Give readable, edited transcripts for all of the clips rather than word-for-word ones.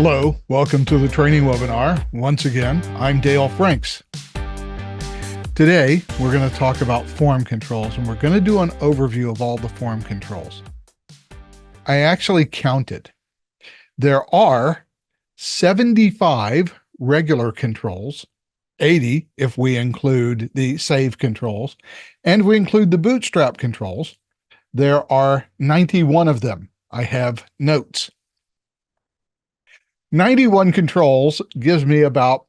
Hello, welcome to the training webinar. Once again, I'm Dale Franks. Today, we're going to talk about form controls, and we're going to do an overview of all the form controls. I actually counted. There are 75 regular controls, 80 if we include the save controls, and we include the bootstrap controls. There are 91 of them. I have notes. 91 controls gives me about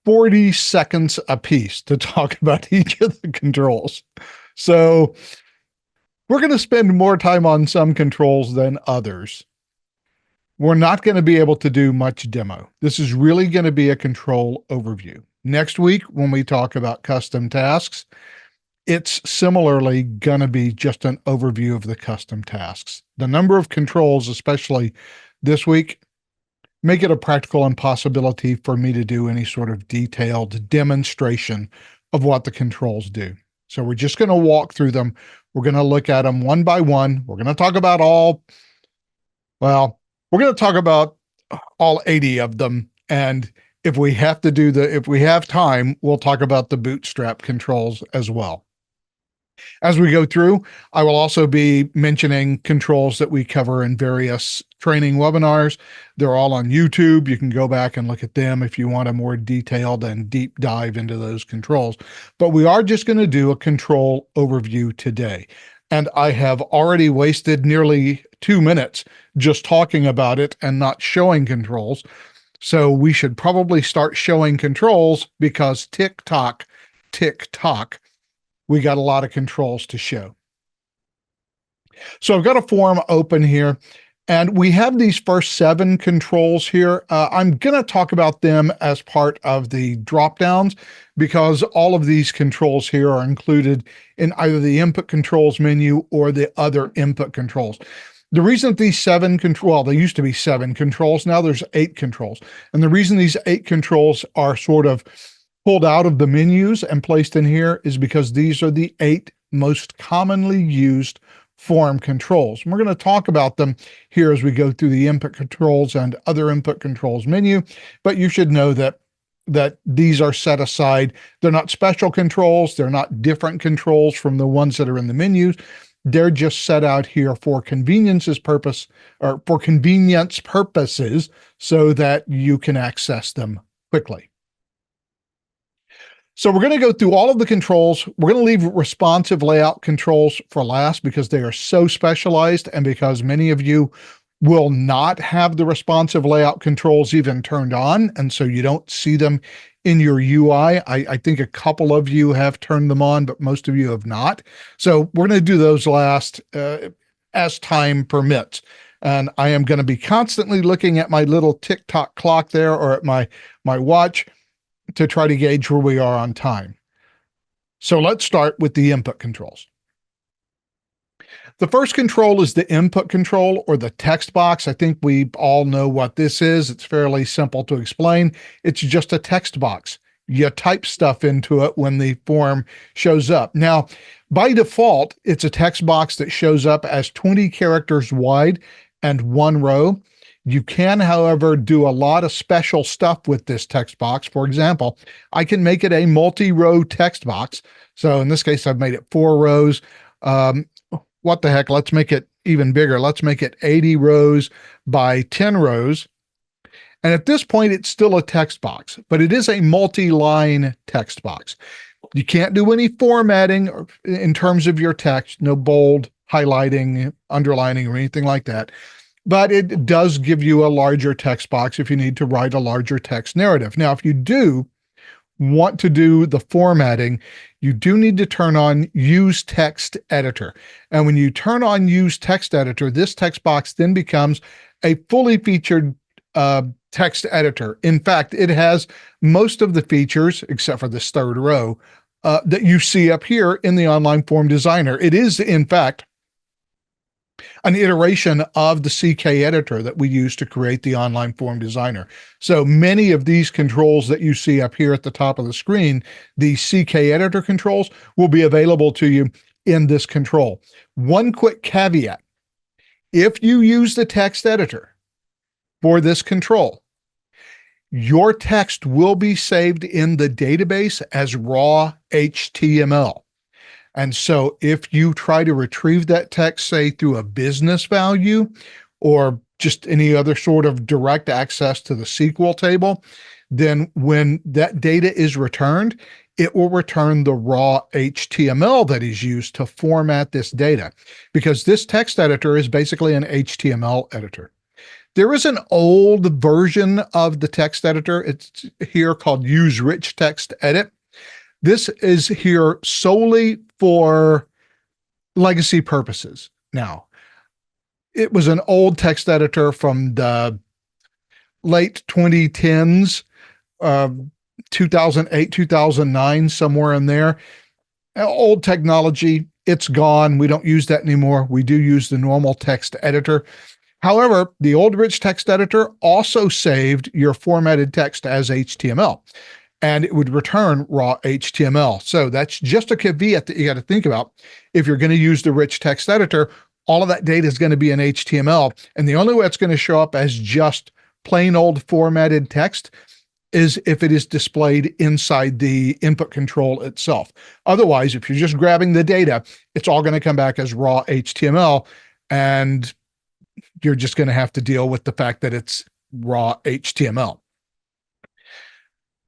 40 seconds a piece to talk about each of the controls. So we're going to spend more time on some controls than others. We're not going to be able to do much demo. This is really going to be a control overview. Next week, when we talk about custom tasks, it's similarly going to be just an overview of the custom tasks. The number of controls, especially this week, make it a practical impossibility for me to do any sort of detailed demonstration of what the controls do. So we're just going to walk through them. We're going to look at them one by one. We're going to talk about we're going to talk about all 80 of them. And if we have time, we'll talk about the bootstrap controls as well. As we go through, I will also be mentioning controls that we cover in various training webinars. They're all on YouTube. You can go back and look at them if you want a more detailed and deep dive into those controls. But we are just going to do a control overview today. And I have already wasted nearly 2 minutes just talking about it and not showing controls. So we should probably start showing controls because tick tock, we got a lot of controls to show. So I've got a form open here, and we have these first 7 controls here. I'm going to talk about them as part of the drop-downs because all of these controls here are included in either the input controls menu or the other input controls. The reason that these 7 controls, there used to be 7 controls, now there's 8 controls. And the reason these 8 controls are sort of pulled out of the menus and placed in here is because these are the 8 most commonly used form controls. And we're going to talk about them here as we go through the input controls and other input controls menu, but you should know that these are set aside. They're not special controls. They're not different controls from the ones that are in the menus. They're just set out here for convenience purposes so that you can access them quickly. So we're going to go through all of the controls. We're going to leave responsive layout controls for last because they are so specialized and because many of you will not have the responsive layout controls even turned on, and so you don't see them in your UI. I think a couple of you have turned them on, but most of you have not. So we're going to do those last as time permits. And I am going to be constantly looking at my little tick-tock clock there or at my watch to try to gauge where we are on time. So let's start with the input controls. The first control is the input control or the text box. I think we all know what this is. It's fairly simple to explain. It's just a text box. You type stuff into it when the form shows up. Now, by default, it's a text box that shows up as 20 characters wide and 1 row. You can, however, do a lot of special stuff with this text box. For example, I can make it a multi-row text box. So in this case, I've made it 4 rows. What the heck? Let's make it even bigger. Let's make it 80 rows by 10 rows. And at this point, it's still a text box, but it is a multi-line text box. You can't do any formatting in terms of your text, no bold, highlighting, underlining, or anything like that. But it does give you a larger text box if you need to write a larger text narrative. Now, if you do want to do the formatting, you do need to turn on Use Text Editor. And when you turn on Use Text Editor, this text box then becomes a fully featured text editor. In fact, it has most of the features, except for this 3rd row, that you see up here in the Online Form Designer. It is, in fact, an iteration of the CK editor that we use to create the Online Form Designer. So many of these controls that you see up here at the top of the screen, the CK editor controls, will be available to you in this control. One quick caveat: if you use the text editor for this control, your text will be saved in the database as raw HTML. And so if you try to retrieve that text, say through a business value or just any other sort of direct access to the SQL table, then when that data is returned, it will return the raw HTML that is used to format this data, because this text editor is basically an HTML editor. There is an old version of the text editor. It's here called Use Rich Text Edit. This is here solely for legacy purposes. Now, it was an old text editor from the late 2010s, 2008, 2009, somewhere in there. Old technology, it's gone. We don't use that anymore. We do use the normal text editor. However, the old rich text editor also saved your formatted text as HTML, and it would return raw HTML. So that's just a caveat that you got to think about. If you're going to use the rich text editor, all of that data is going to be in HTML. And the only way it's going to show up as just plain old formatted text is if it is displayed inside the input control itself. Otherwise, if you're just grabbing the data, it's all going to come back as raw HTML, and you're just going to have to deal with the fact that it's raw HTML.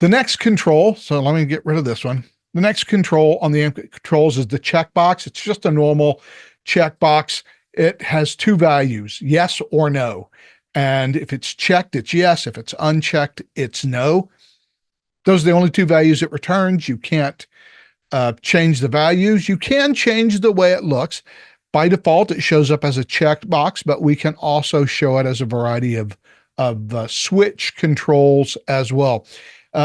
The next control, so let me get rid of this one. The next control on the input controls is the checkbox. It's just a normal checkbox. It has two values, yes or no. And if it's checked, it's yes. If it's unchecked, it's no. Those are the only two values it returns. You can't change the values. You can change the way it looks. By default, it shows up as a checkbox, but we can also show it as a variety of switch controls as well.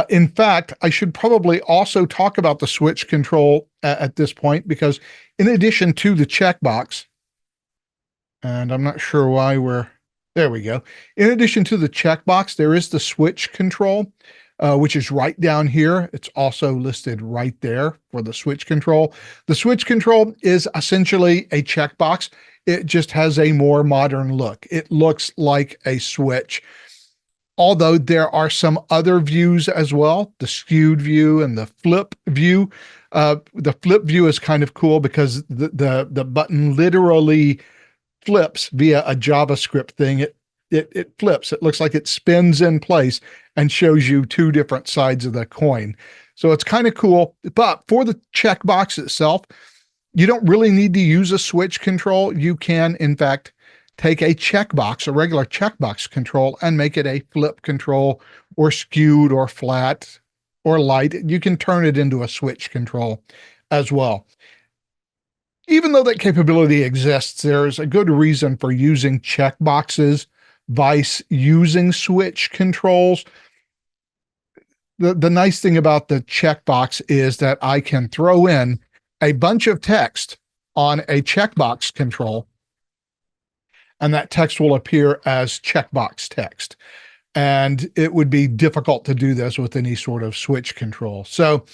In fact, I should probably also talk about the switch control at this point, because in addition to the checkbox, and I'm not sure why there we go. In addition to the checkbox, there is the switch control, which is right down here. It's also listed right there for the switch control. The switch control is essentially a checkbox. It just has a more modern look. It looks like a switch. Although there are some other views as well, the skewed view and the flip view. The flip view is kind of cool because the button literally flips via a JavaScript thing. It flips. It looks like it spins in place and shows you two different sides of the coin. So it's kind of cool. But for the checkbox itself, you don't really need to use a switch control. You can, in fact, take a checkbox, a regular checkbox control, and make it a flip control, or skewed, or flat, or light. You can turn it into a switch control as well. Even though that capability exists, there's a good reason for using checkboxes vice using switch controls. The nice thing about the checkbox is that I can throw in a bunch of text on a checkbox control, and that text will appear as checkbox text. And it would be difficult to do this with any sort of switch control. So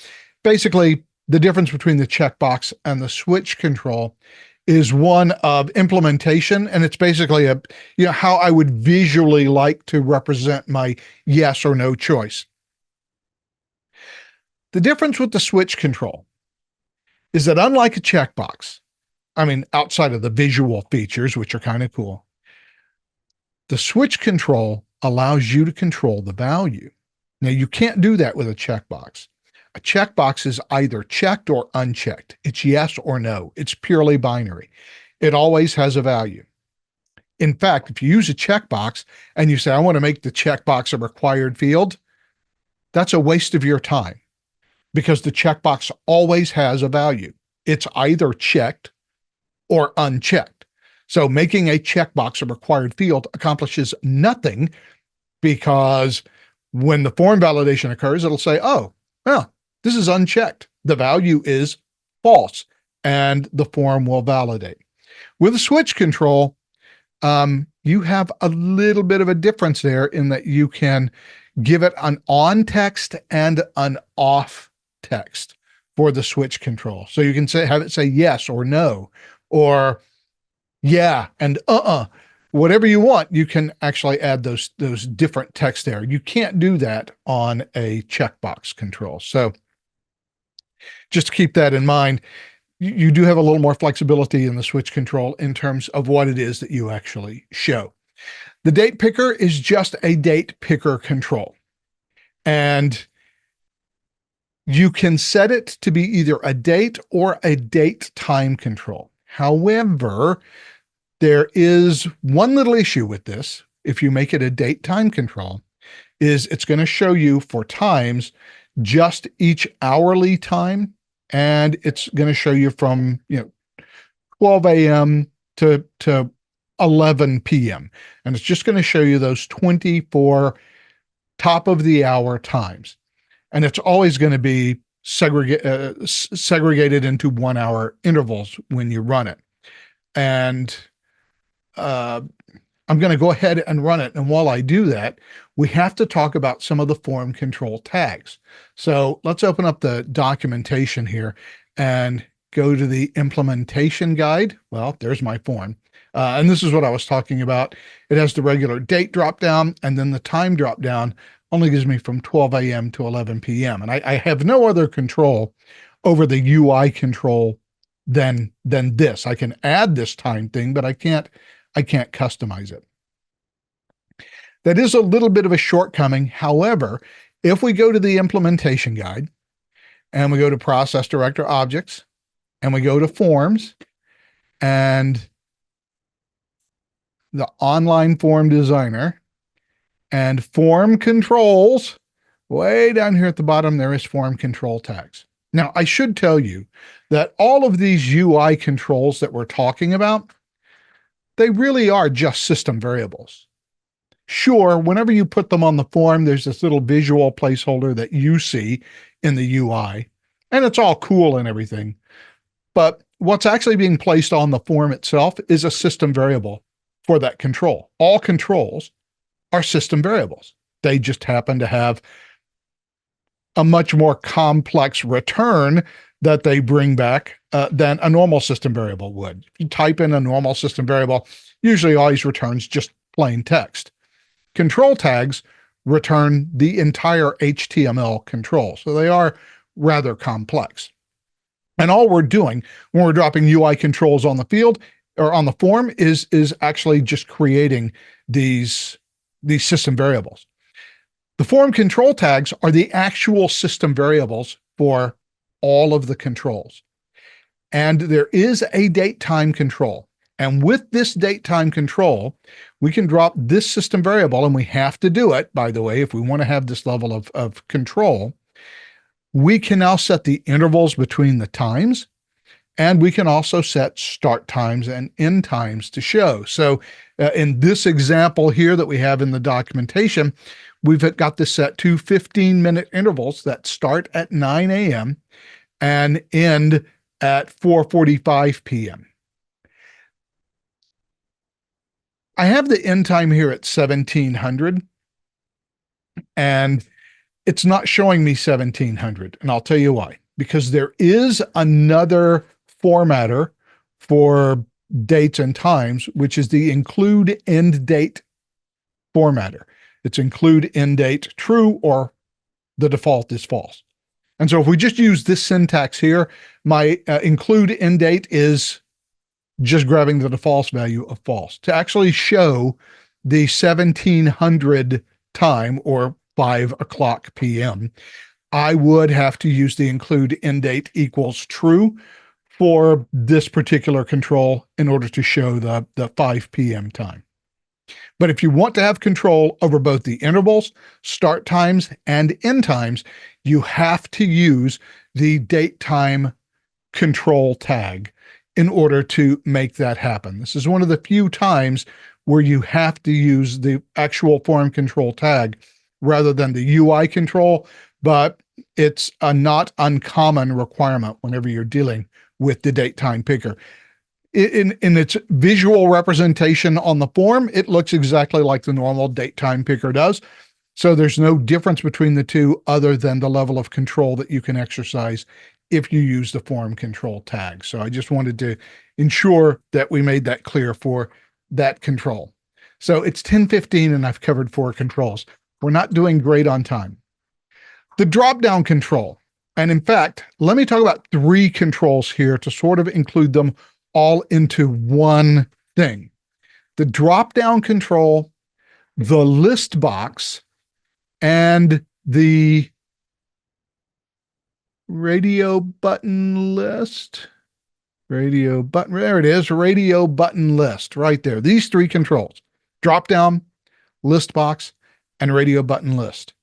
basically, the difference between the checkbox and the switch control is one of implementation, and it's basically how I would visually like to represent my yes or no choice. The difference with the switch control is that, unlike a checkbox, outside of the visual features, which are kind of cool, the switch control allows you to control the value. Now, you can't do that with a checkbox. A checkbox is either checked or unchecked. It's yes or no. It's purely binary. It always has a value. In fact, if you use a checkbox and you say, I want to make the checkbox a required field, that's a waste of your time, because the checkbox always has a value. It's either checked or unchecked. So making a checkbox a required field accomplishes nothing, because when the form validation occurs, it'll say, oh, well, this is unchecked. The value is false, and the form will validate. With a switch control, you have a little bit of a difference there, in that you can give it an on text and an off text for the switch control. So you can have it say yes or no, or yeah and whatever you want, you can actually add those different text there. You can't do that on a checkbox control. So just to keep that in mind, you do have a little more flexibility in the switch control in terms of what it is that you actually show. The date picker is just a date picker control. And you can set it to be either a date or a date time control. However, there is one little issue with this. If you make it a date time control, is it's going to show you for times just each hourly time, and it's going to show you from 12 a.m. to 11 p.m. And it's just going to show you those 24 top of the hour times. And it's always going to be segregated into 1 hour intervals when you run it. And I'm going to go ahead and run it. And while I do that, we have to talk about some of the form control tags. So let's open up the documentation here and go to the implementation guide. Well, there's my form. And this is what I was talking about. It has the regular date drop down, and then the time drop down only gives me from 12 a.m. to 11 p.m. And I have no other control over the UI control than this. I can add this time thing, but I can't customize it. That is a little bit of a shortcoming. However, if we go to the implementation guide and we go to Process Director Objects and we go to Forms and the Online Form Designer and Form Controls, way down here at the bottom, there is Form Control Tags. Now, I should tell you that all of these UI controls that we're talking about, they really are just system variables. Sure, whenever you put them on the form, there's this little visual placeholder that you see in the UI, and it's all cool and everything. But what's actually being placed on the form itself is a system variable for that control. All controls are system variables. They just happen to have a much more complex return that they bring back than a normal system variable would. If you type in a normal system variable, usually always returns just plain text. Control tags return the entire HTML control. So they are rather complex. And all we're doing when we're dropping UI controls on the field or on the form is actually just creating these system variables. The form control tags are the actual system variables for all of the controls. And there is a date time control. And with this date time control, we can drop this system variable, and we have to do it, by the way, if we want to have this level of control. We can now set the intervals between the times, and we can also set start times and end times to show. So in this example here that we have in the documentation, we've got this set to 15-minute intervals that start at 9 a.m. and end at 4:45 p.m. I have the end time here at 1700, and it's not showing me 1700. And I'll tell you why. Because there is another formatter for dates and times, which is the include end date formatter. It's include end date true, or the default is false. And so if we just use this syntax here, my include end date is just grabbing the default value of false. To actually show the 1700 time, or 5 o'clock p.m., I would have to use the include end date equals true for this particular control in order to show the 5 p.m. time. But if you want to have control over both the intervals, start times, and end times, you have to use the date time control tag in order to make that happen. This is one of the few times where you have to use the actual form control tag rather than the UI control, but it's a not uncommon requirement whenever you're dealing with the date time picker. In its visual representation on the form, it looks exactly like the normal date time picker does. So there's no difference between the two other than the level of control that you can exercise if you use the form control tag. So I just wanted to ensure that we made that clear for that control. So it's 10:15 and I've covered 4 controls. We're not doing great on time. The drop-down control. And in fact, let me talk about 3 controls here to sort of include them all into one thing. The drop-down control, the list box, and the radio button list. Radio button, there it is, radio button list right there. These 3 controls, drop-down, list box, and radio button list.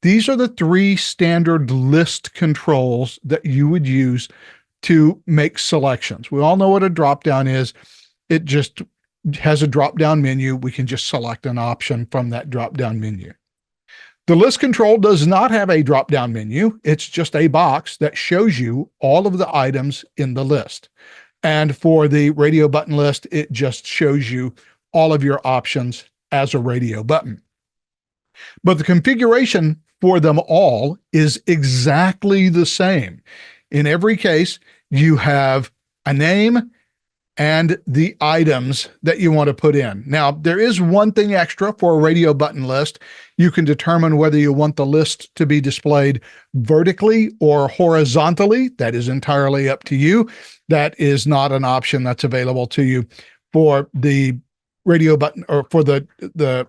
These are the 3 standard list controls that you would use to make selections. We all know what a drop-down is. It just has a drop-down menu. We can just select an option from that drop-down menu. The list control does not have a drop-down menu. It's just a box that shows you all of the items in the list. And for the radio button list, it just shows you all of your options as a radio button. But the configuration for them all is exactly the same. In every case, you have a name and the items that you want to put in. Now, there is one thing extra for a radio button list. You can determine whether you want the list to be displayed vertically or horizontally. That is entirely up to you. That is not an option that's available to you for the radio button or for the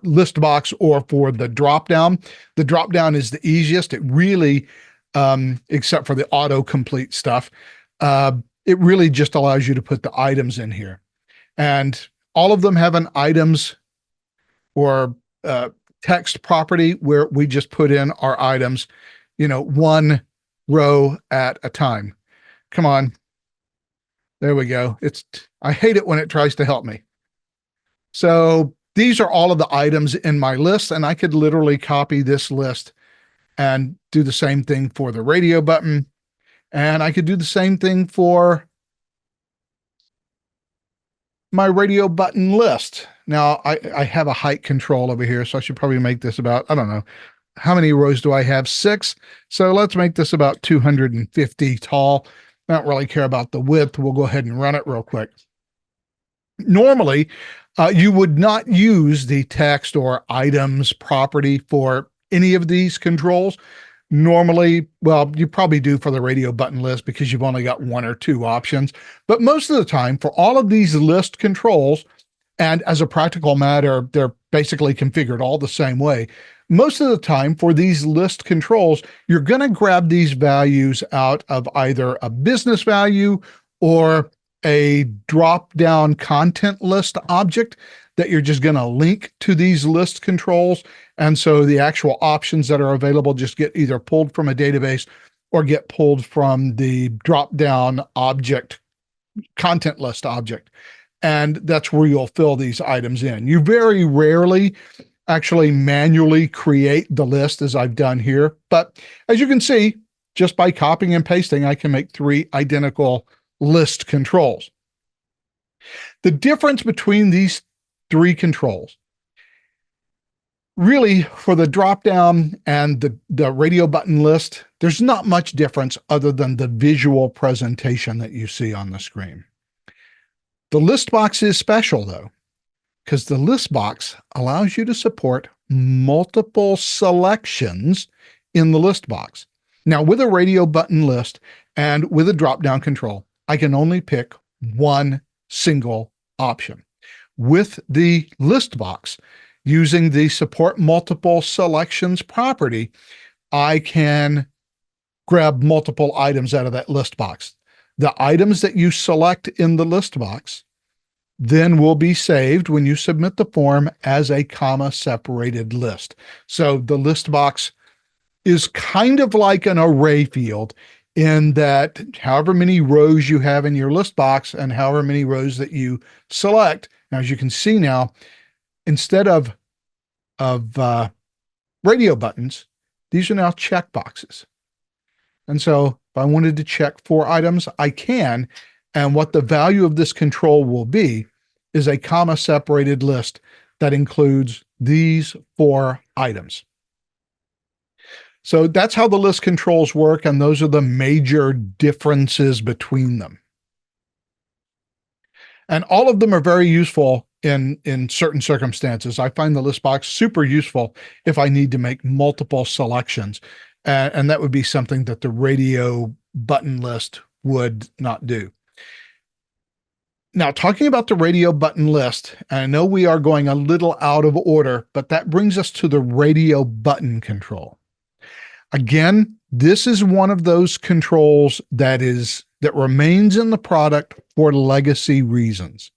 list box or for the drop down. The drop down is the easiest. It really, except for the autocomplete stuff, it really just allows you to put the items in here. And all of them have an items or text property where we just put in our items, one row at a time. Come on. There we go. I hate it when it tries to help me. So these are all of the items in my list, and I could literally copy this list and do the same thing for the radio button. And I could do the same thing for my radio button list. Now, I have a height control over here, so I should probably make this about, I don't know, how many rows do I have? 6. So let's make this about 250 tall. I don't really care about the width. We'll go ahead and run it real quick. Normally, you would not use the text or items property for any of these controls. Normally, well, you probably do for the radio button list because you've only got 1 or 2 options. But most of the time, for all of these list controls, and as a practical matter, they're basically configured all the same way. Most of the time for these list controls, you're going to grab these values out of either a business value or a drop-down content list object that you're just going to link to these list controls. And so the actual options that are available just get either pulled from a database or get pulled from the drop-down object, content list object. And that's where you'll fill these items in. You very rarely actually manually create the list as I've done here. But as you can see, just by copying and pasting, I can make 3 identical list controls. The difference between these 3 controls, really for the drop down and the radio button list, there's not much difference other than the visual presentation that you see on the screen. The list box is special though, because the list box allows you to support multiple selections in the list box. Now with a radio button list and with a drop-down control, I can only pick one single option. With the list box, using the support multiple selections property, I can grab multiple items out of that list box. The items that you select in the list box then will be saved when you submit the form as a comma-separated list. So the list box is kind of like an array field in that however many rows you have in your list box and however many rows that you select. Now, as you can see now, instead of radio buttons, these are now check boxes. And so if I wanted to check 4 items, I can. And what the value of this control will be is a comma-separated list that includes these 4 items. So that's how the list controls work, and those are the major differences between them. And all of them are very useful in certain circumstances. I find the list box super useful if I need to make multiple selections. And that would be something that the radio button list would not do. Now, talking about the radio button list, I know we are going a little out of order, but that brings us to the radio button control. Again, this is one of those controls that remains in the product for legacy reasons.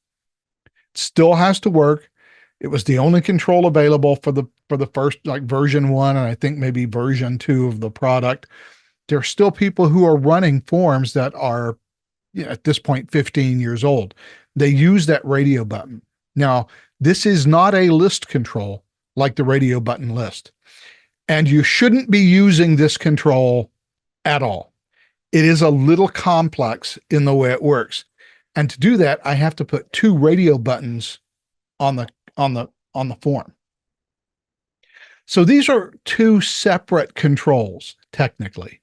It still has to work. It was the only control available for the first, like, version 1, and I think maybe version 2 of the product. There are still people who are running forms that are, at this point, 15 years old. They use that radio button. Now, this is not a list control like the radio button list. And you shouldn't be using this control at all. It is a little complex in the way it works. And to do that, I have to put 2 radio buttons on the form. So these are 2 separate controls, technically,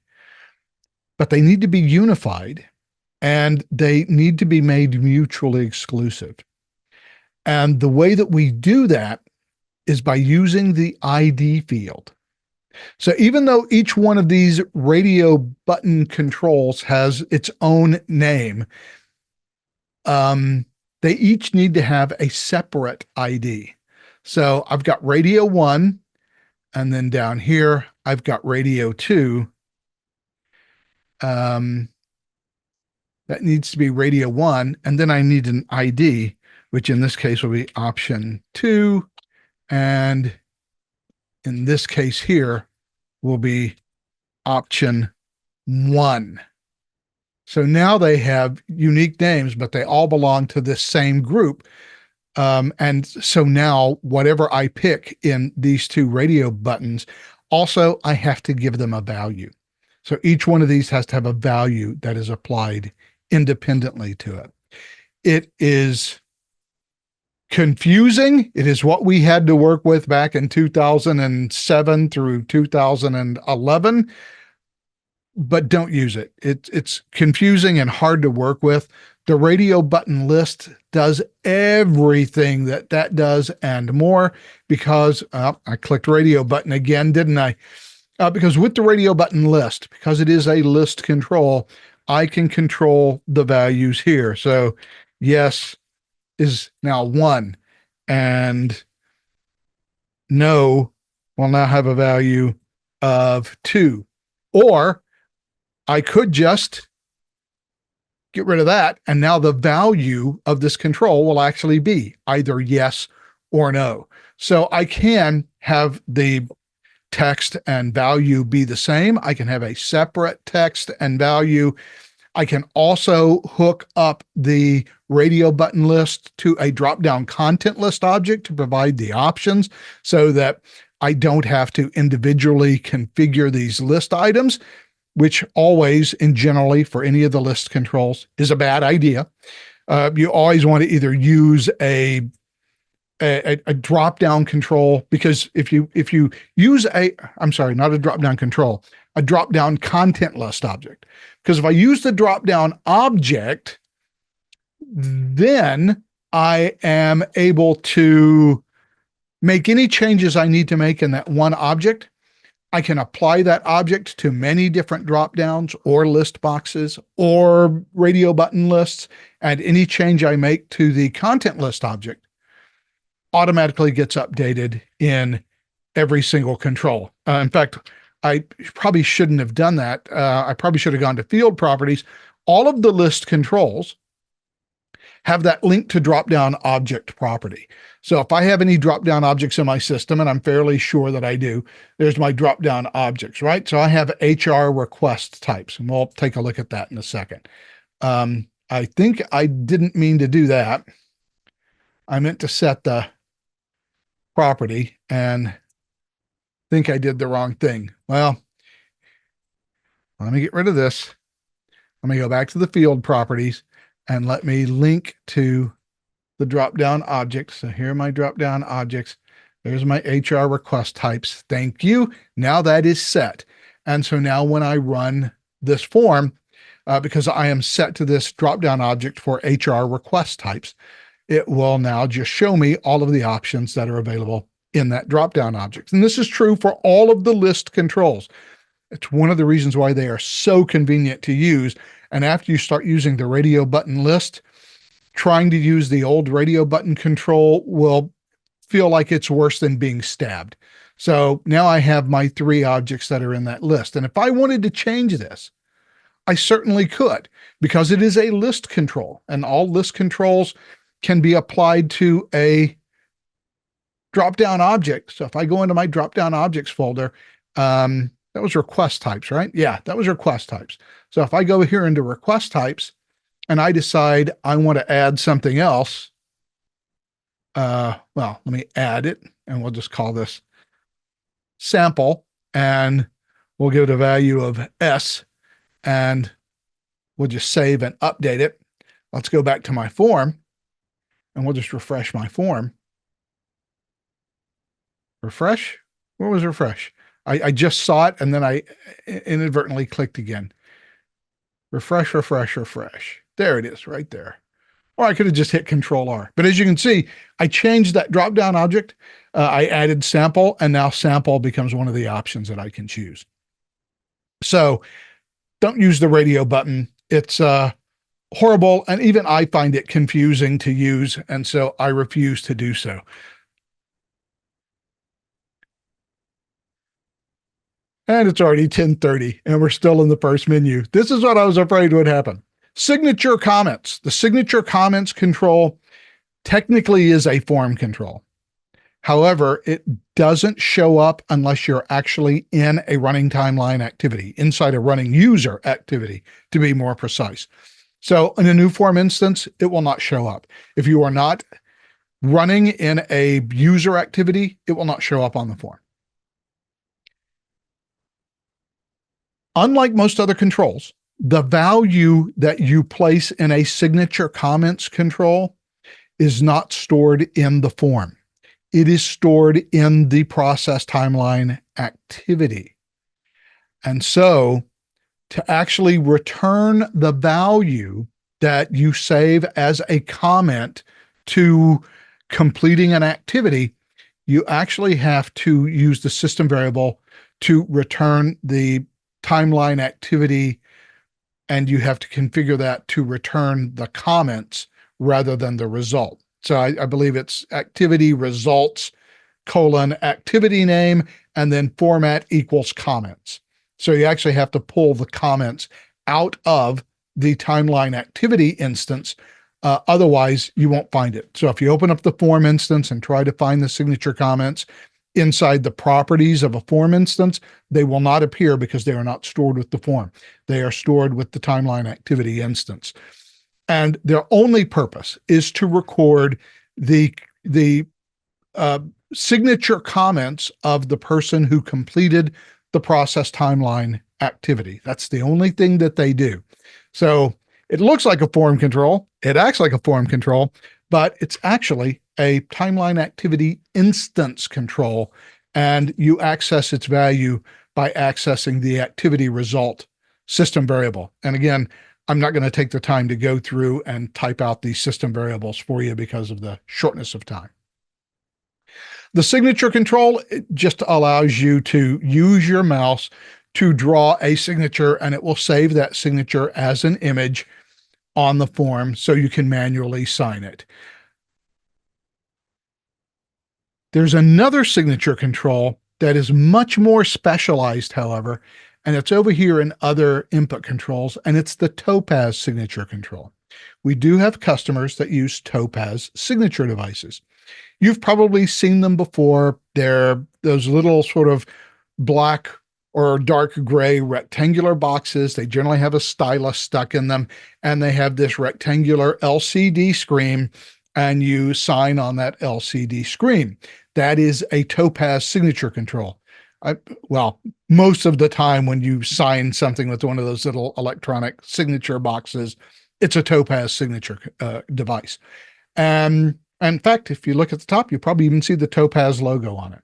but they need to be unified and they need to be made mutually exclusive. And the way that we do that is by using the ID field. So even though each one of these radio button controls has its own name, they each need to have a separate ID. So I've got radio 1, and then down here, I've got radio 2. That needs to be radio 1, and then I need an ID, which in this case will be option 2, and in this case here will be option 1. So now they have unique names, but they all belong to this same group. And so now whatever I pick in these 2 radio buttons, also I have to give them a value. So each one of these has to have a value that is applied independently to it. It is confusing. It is what we had to work with back in 2007 through 2011, but don't use it. It's confusing and hard to work with. The radio button list does everything that does and more, because I clicked radio button again, didn't I? Because with the radio button list, because it is a list control, I can control the values here. So yes is now 1, and no will now have a value of 2. Or I could just get rid of that, and now the value of this control will actually be either yes or no. So I can have the text and value be the same. I can have a separate text and value. I can also hook up the radio button list to a drop-down content list object to provide the options so that I don't have to individually configure these list items, which always and generally for any of the list controls is a bad idea. You always want to either use a drop-down control, because if you use not a drop-down control, a drop-down content list object. Because if I use the drop-down object, then I am able to make any changes I need to make in that one object. I can apply that object to many different drop-downs or list boxes or radio button lists, and any change I make to the content list object automatically gets updated in every single control. In fact, I probably shouldn't have done that. I probably should have gone to field properties. All of the list controls have that link to drop-down object property. So if I have any drop-down objects in my system, and I'm fairly sure that I do, there's my drop-down objects, right? So I have HR request types, and we'll take a look at that in a second. I think I didn't mean to do that. I meant to set the property, and think I did the wrong thing. Well, let me get rid of this. Let me go back to the field properties and let me link to the drop-down objects. So here are my drop-down objects. There's my HR request types. Thank you. Now that is set. And so now when I run this form, because I am set to this drop-down object for HR request types, it will now just show me all of the options that are available in that drop-down object. And this is true for all of the list controls. It's one of the reasons why they are so convenient to use. And after you start using the radio button list, trying to use the old radio button control will feel like it's worse than being stabbed. So now I have my 3 objects that are in that list. And if I wanted to change this, I certainly could, because it is a list control, and all list controls can be applied to a drop-down object. So if I go into my drop-down objects folder, that was request types, right? Yeah, that was request types. So if I go here into request types and I decide I want to add something else, well, let me add it, and we'll just call this sample, and we'll give it a value of S, and we'll just save and update it. Let's go back to my form, and we'll just refresh my form. Refresh? Where was refresh? I just saw it, and then I inadvertently clicked again. Refresh, refresh, refresh. There it is, right there. Or I could have just hit Control R. But as you can see, I changed that drop-down object. I added sample, and now sample becomes one of the options that I can choose. So don't use the radio button. It's horrible, and even I find it confusing to use, and so I refuse to do so. And it's already 10:30, and we're still in the first menu. This is what I was afraid would happen. Signature comments. The signature comments control technically is a form control. However, it doesn't show up unless you're actually in a running timeline activity, inside a running user activity, to be more precise. So in a new form instance, it will not show up. If you are not running in a user activity, it will not show up on the form. Unlike most other controls, the value that you place in a signature comments control is not stored in the form. It is stored in the process timeline activity. And so to actually return the value that you save as a comment to completing an activity, you actually have to use the system variable to return the timeline activity, and you have to configure that to return the comments rather than the result. So I believe it's activity results colon activity name, and then format equals comments. So you actually have to pull the comments out of the timeline activity instance. Otherwise, you won't find it. So if you open up the form instance and try to find the signature comments inside the properties of a form instance, they will not appear because they are not stored with the form. They are stored with the timeline activity instance. And their only purpose is to record the signature comments of the person who completed the process timeline activity. That's the only thing that they do. So it looks like a form control. It acts like a form control, but it's actually a timeline activity instance control, and you access its value by accessing the activity result system variable. And again, I'm not going to take the time to go through and type out these system variables for you because of the shortness of time. The signature control just allows you to use your mouse to draw a signature, and it will save that signature as an image on the form so you can manually sign it. There's another signature control that is much more specialized, however, and it's over here in other input controls, and it's the Topaz signature control. We do have customers that use Topaz signature devices. You've probably seen them before. They're those little sort of black or dark gray rectangular boxes. They generally have a stylus stuck in them, and they have this rectangular LCD screen, and you sign on that LCD screen. That is a Topaz signature control. Well, most of the time when you sign something with one of those little electronic signature boxes, it's a Topaz signature device. And in fact, if you look at the top, you probably even see the Topaz logo on it.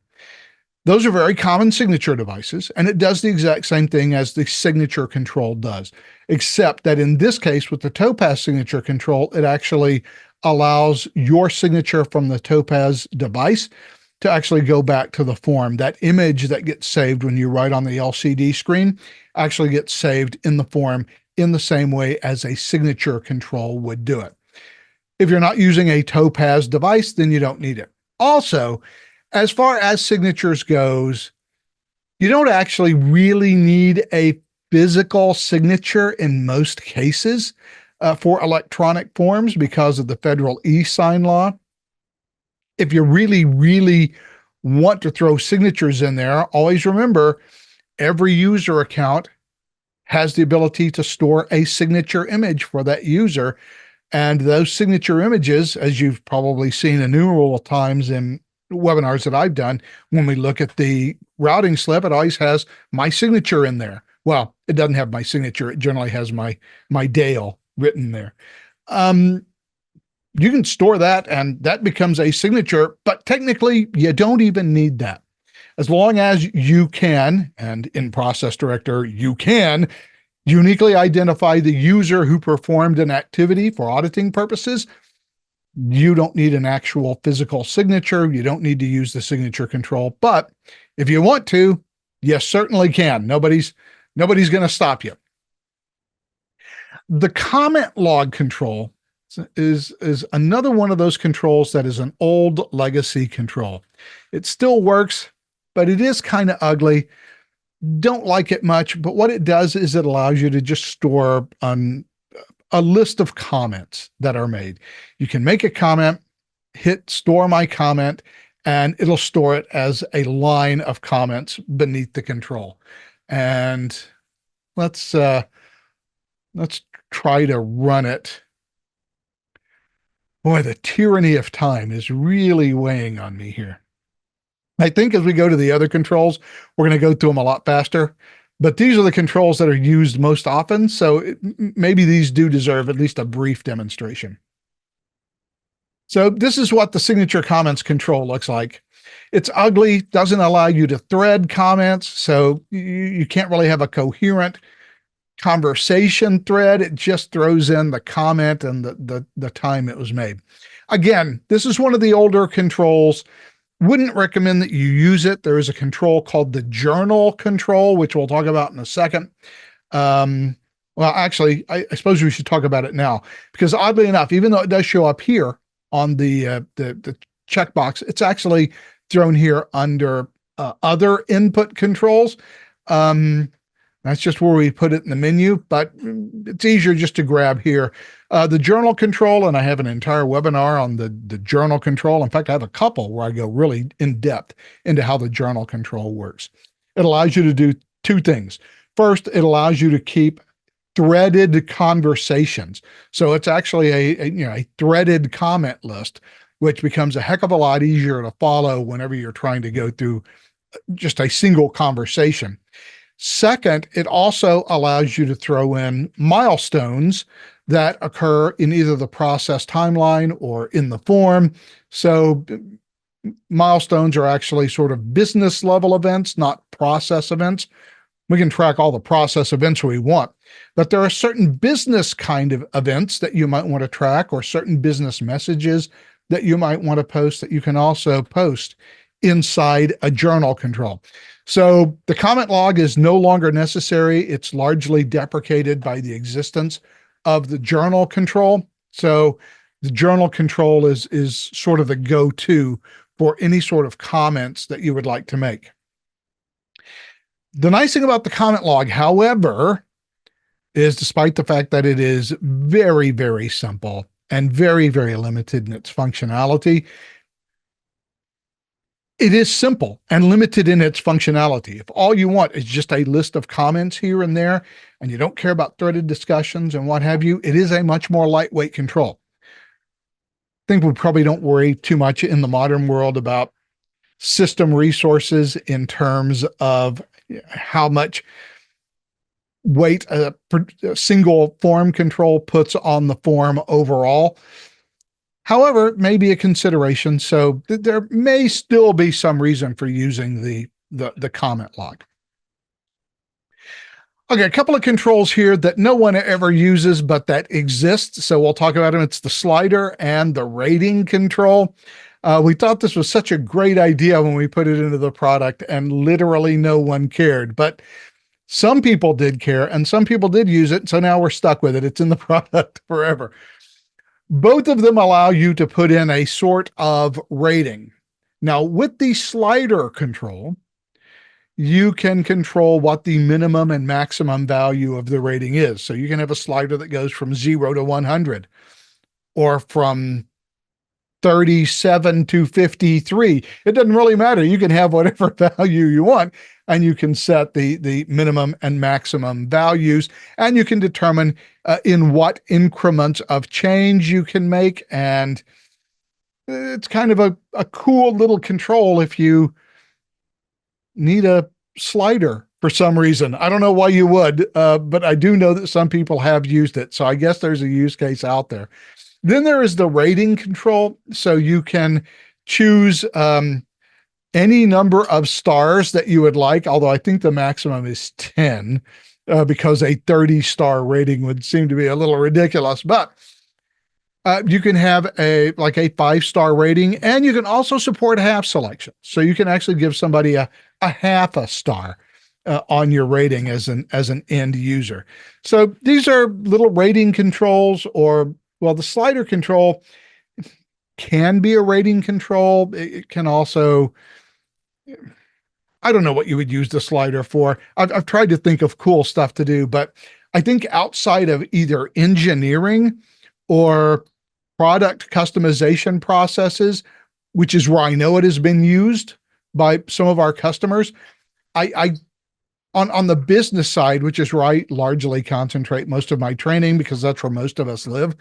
Those are very common signature devices, and it does the exact same thing as the signature control does, except that in this case, with the Topaz signature control, it actually allows your signature from the Topaz device to actually go back to the form. That image that gets saved when you write on the LCD screen actually gets saved in the form in the same way as a signature control would do it. If you're not using a Topaz device, then you don't need it. Also, as far as signatures goes, you don't actually really need a physical signature in most cases for electronic forms because of the federal e-sign law. If you really, really want to throw signatures in there, always remember every user account has the ability to store a signature image for that user. And those signature images, as you've probably seen innumerable times in webinars that I've done, when we look at the routing slip, it always has my signature in there. Well, it doesn't have my signature. It generally has my Dale written there. You can store that and that becomes a signature, but technically you don't even need that. As long as you can, and in Process Director, you can uniquely identify the user who performed an activity for auditing purposes, you don't need an actual physical signature. You don't need to use the signature control. But if you want to, you certainly can. Nobody's going to stop you. The comment log control is another one of those controls that is an old legacy control. It still works, but it is kind of ugly. Don't like it much, but what it does is it allows you to just store a list of comments that are made. You can make a comment, hit store my comment, and it'll store it as a line of comments beneath the control. And let's try to run it. Boy, the tyranny of time is really weighing on me here. I think as we go to the other controls, we're going to go through them a lot faster, but these are the controls that are used most often. So maybe these do deserve at least a brief demonstration. So this is what the signature comments control looks like. It's ugly, doesn't allow you to thread comments. So you can't really have a coherent conversation thread. It just throws in the comment and the time it was made. Again, this is one of the older controls. Wouldn't recommend that you use it. There is a control called the journal control, which we'll talk about in a second. Well, actually, I suppose we should talk about it now, because oddly enough, even though it does show up here on the checkbox, it's actually thrown here under other input controls. That's just where we put it in the menu, but it's easier just to grab here. The journal control, and I have an entire webinar on the journal control. In fact, I have a couple where I go really in depth into how the journal control works. It allows you to do two things. First, it allows you to keep threaded conversations. So it's actually a threaded comment list, which becomes a heck of a lot easier to follow whenever you're trying to go through just a single conversation. Second, it also allows you to throw in milestones that occur in either the process timeline or in the form. So milestones are actually sort of business level events, not process events. We can track all the process events we want, but there are certain business kind of events that you might want to track, or certain business messages that you might want to post that you can also post inside a journal control. So the comment log is no longer necessary. It's largely deprecated by the existence of the journal control. So the journal control is sort of the go-to for any sort of comments that you would like to make. The nice thing about the comment log, however, is despite the fact that it is very, very simple and very, very limited in its functionality, it is simple and limited in its functionality. If all you want is just a list of comments here and there, and you don't care about threaded discussions and what have you, it is a much more lightweight control. I think we probably don't worry too much in the modern world about system resources in terms of how much weight a single form control puts on the form overall. However, it may be a consideration, so there may still be some reason for using the comment log. Okay, a couple of controls here that no one ever uses, but that exist. So we'll talk about them. It's the slider and the rating control. We thought this was such a great idea when we put it into the product, and literally no one cared. But some people did care and some people did use it. So now we're stuck with it. It's in the product forever. Both of them allow you to put in a sort of rating. Now, with the slider control, you can control what the minimum and maximum value of the rating is. So you can have a slider that goes from 0 to 100 or from 37 to 53. It doesn't really matter. You can have whatever value you want, and you can set the minimum and maximum values, and you can determine in what increments of change you can make. And it's kind of a cool little control if you need a slider for some reason. I don't know why you would, but I do know that some people have used it. So I guess there's a use case out there. Then there is the rating control. So you can choose any number of stars that you would like, although I think the maximum is 10, because a 30-star rating would seem to be a little ridiculous. But you can have a 5-star rating, and you can also support half selection. So you can actually give somebody a half a star on your rating as an end user. So these are little rating controls, or well, the slider control can be a rating control. It can also, I don't know what you would use the slider for. I've tried to think of cool stuff to do, but I think outside of either engineering or product customization processes, which is where I know it has been used by some of our customers, on the business side, which is where I largely concentrate most of my training because that's where most of us live,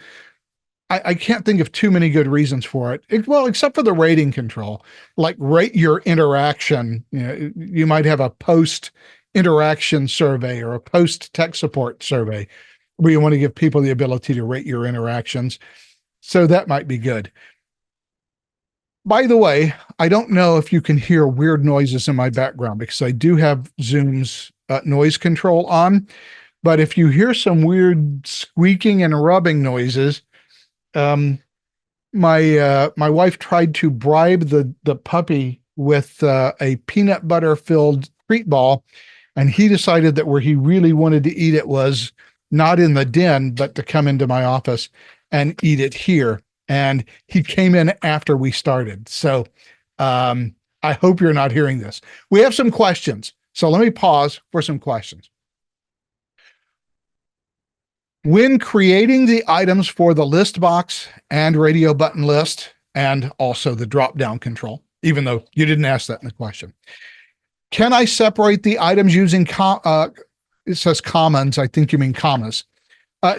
I can't think of too many good reasons for it. Well, except for the rating control, like rate your interaction. You might have a post interaction survey or a post tech support survey where you want to give people the ability to rate your interactions. So that might be good. By the way, I don't know if you can hear weird noises in my background because I do have Zoom's noise control on. But if you hear some weird squeaking and rubbing noises, my wife tried to bribe the puppy with a peanut butter filled treat ball, and he decided that where he really wanted to eat it was not in the den, but to come into my office and eat it here. And he came in after we started. So I hope you're not hearing this. We have some questions. So let me pause for some questions. When creating the items for the list box and radio button list, and also the drop-down control, even though you didn't ask that in the question, can I separate the items using, it says commons, I think you mean commas.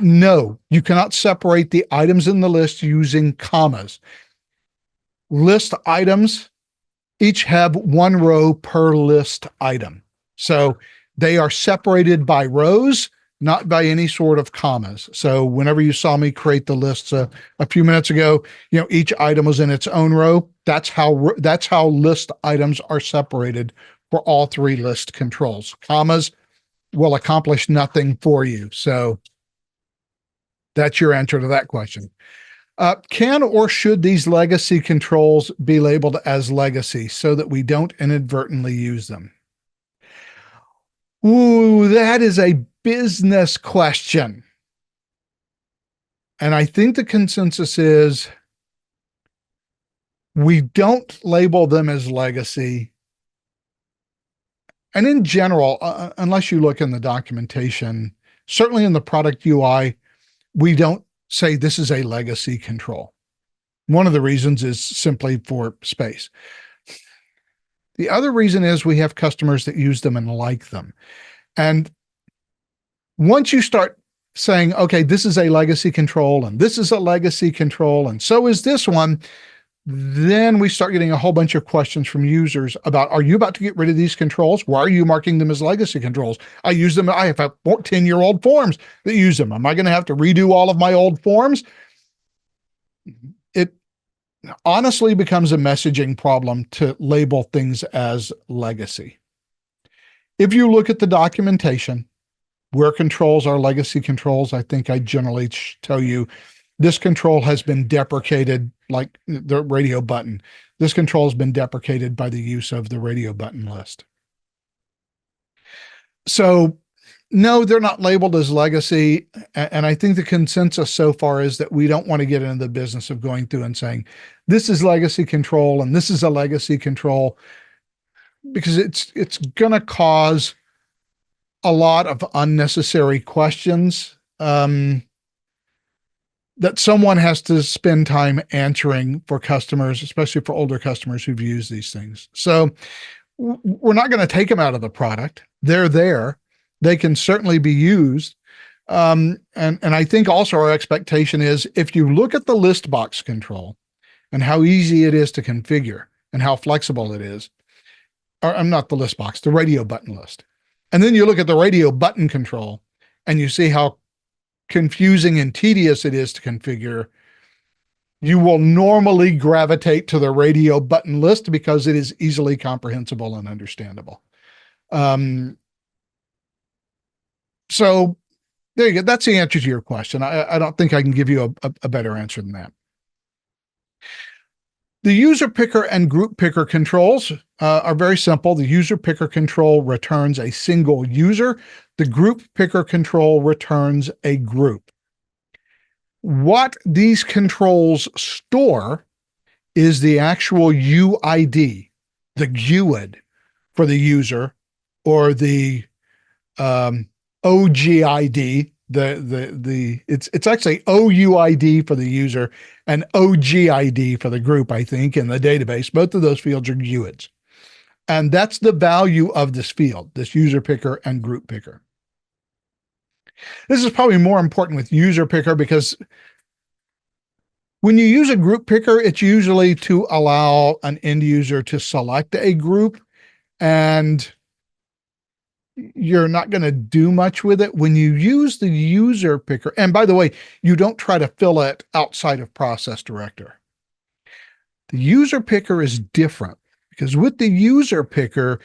No, you cannot separate the items in the list using commas. List items each have one row per list item. So they are separated by rows, not by any sort of commas. So whenever you saw me create the lists a few minutes ago, each item was in its own row. That's how list items are separated for all three list controls. Commas will accomplish nothing for you. So that's your answer to that question. Can or should these legacy controls be labeled as legacy so that we don't inadvertently use them? Ooh, that is a business question. And I think the consensus is we don't label them as legacy. And in general, unless you look in the documentation, certainly in the product UI, we don't say this is a legacy control. One of the reasons is simply for space. The other reason is we have customers that use them and like them. And once you start saying, okay, this is a legacy control and this is a legacy control and so is this one, then we start getting a whole bunch of questions from users about, are you about to get rid of these controls? Why are you marking them as legacy controls? I use them. I have 10-year-old forms that use them. Am I going to have to redo all of my old forms? It honestly becomes a messaging problem to label things as legacy. If you look at the documentation, Where controls are legacy controls, I think I generally tell you this control has been deprecated, like the radio button. This control has been deprecated by the use of the radio button list. So no, they're not labeled as legacy. And I think the consensus so far is that we don't want to get into the business of going through and saying, this is legacy control and this is a legacy control, because it's going to cause a lot of unnecessary questions that someone has to spend time answering for customers, especially for older customers who've used these things. So we're not going to take them out of the product. They're there. They can certainly be used. And I think also our expectation is if you look at the list box control and how easy it is to configure and how flexible it is, or I'm not the list box, the radio button list. And then you look at the radio button control and you see how confusing and tedious it is to configure, you will normally gravitate to the radio button list because it is easily comprehensible and understandable. So there you go. That's the answer to your question. I don't think I can give you a better answer than that. The user picker and group picker controls are very simple. The user picker control returns a single user. The group picker control returns a group. What these controls store is the actual UID, the GUID for the user, or the OGID. It's actually OUID for the user and OGID for the group, I think, in the database. Both of those fields are GUIDs. And that's the value of this field, this user picker and group picker. This is probably more important with user picker because when you use a group picker, it's usually to allow an end user to select a group, and you're not going to do much with it. When you use the user picker, and by the way, you don't try to fill it outside of Process Director. The user picker is different because with the user picker,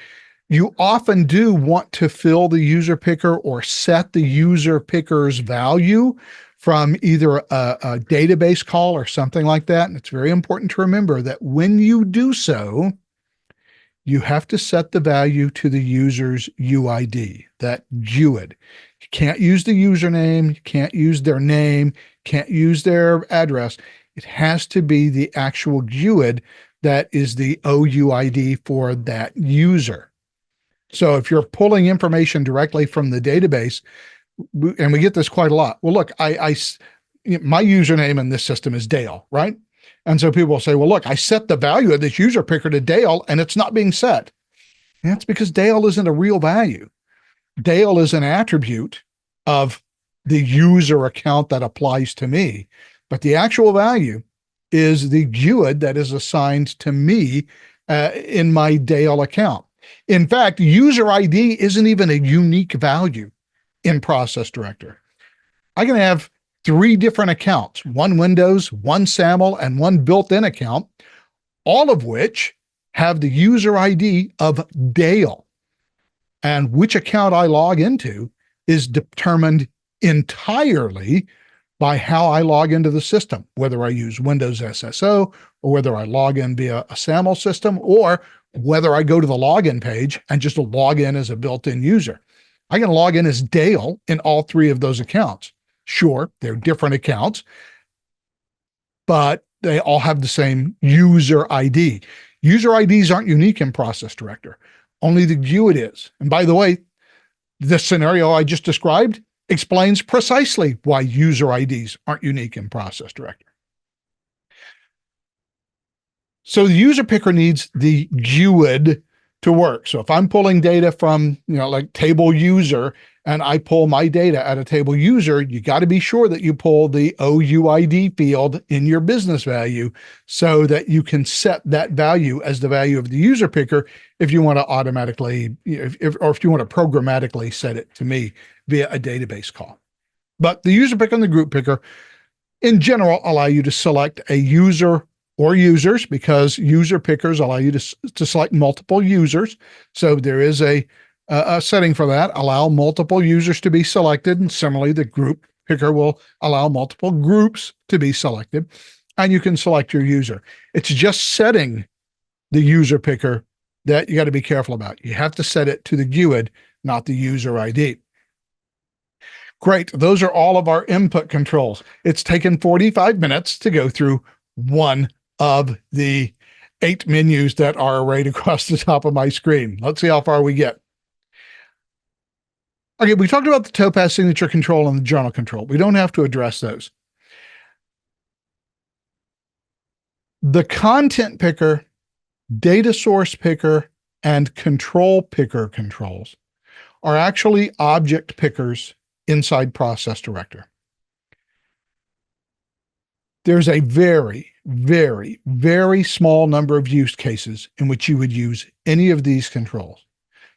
you often do want to fill the user picker or set the user picker's value from either a database call or something like that. And it's very important to remember that when you do so, you have to set the value to the user's UID, that GUID. You can't use the username, you can't use their name, can't use their address. It has to be the actual GUID that is the OUID for that user. So if you're pulling information directly from the database, and we get this quite a lot. Well, look, my username in this system is Dale, right? And so people will say, well, look, I set the value of this user picker to Dale and it's not being set. And that's because Dale isn't a real value. Dale is an attribute of the user account that applies to me. But the actual value is the GUID that is assigned to me in my Dale account. In fact, user ID isn't even a unique value in Process Director. I can have 3 different accounts, one Windows, one SAML, and one built-in account, all of which have the user ID of Dale. And which account I log into is determined entirely by how I log into the system, whether I use Windows SSO or whether I log in via a SAML system or whether I go to the login page and just log in as a built-in user. I can log in as Dale in all 3 of those accounts. Sure, they're different accounts, but they all have the same user ID. User IDs aren't unique in Process Director. Only the GUID is. And by the way, the scenario I just described explains precisely why user IDs aren't unique in Process Director. So the user picker needs the GUID to work. So if I'm pulling data from, like table user, and I pull my data at a table user, you got to be sure that you pull the OUID field in your business value so that you can set that value as the value of the user picker if you want to automatically, if you want to programmatically set it to me via a database call. But the user picker and the group picker in general allow you to select a user or users, because user pickers allow you to select multiple users. So there is a a setting for that. Allow multiple users to be selected. And similarly, the group picker will allow multiple groups to be selected. And you can select your user. It's just setting the user picker that you got to be careful about. You have to set it to the GUID, not the user ID. Great. Those are all of our input controls. It's taken 45 minutes to go through one of the 8 menus that are arrayed across the top of my screen. Let's see how far we get. Okay, we talked about the Topaz signature control and the journal control. We don't have to address those. The content picker, data source picker, and control picker controls are actually object pickers inside Process Director. There's a very, very, very small number of use cases in which you would use any of these controls.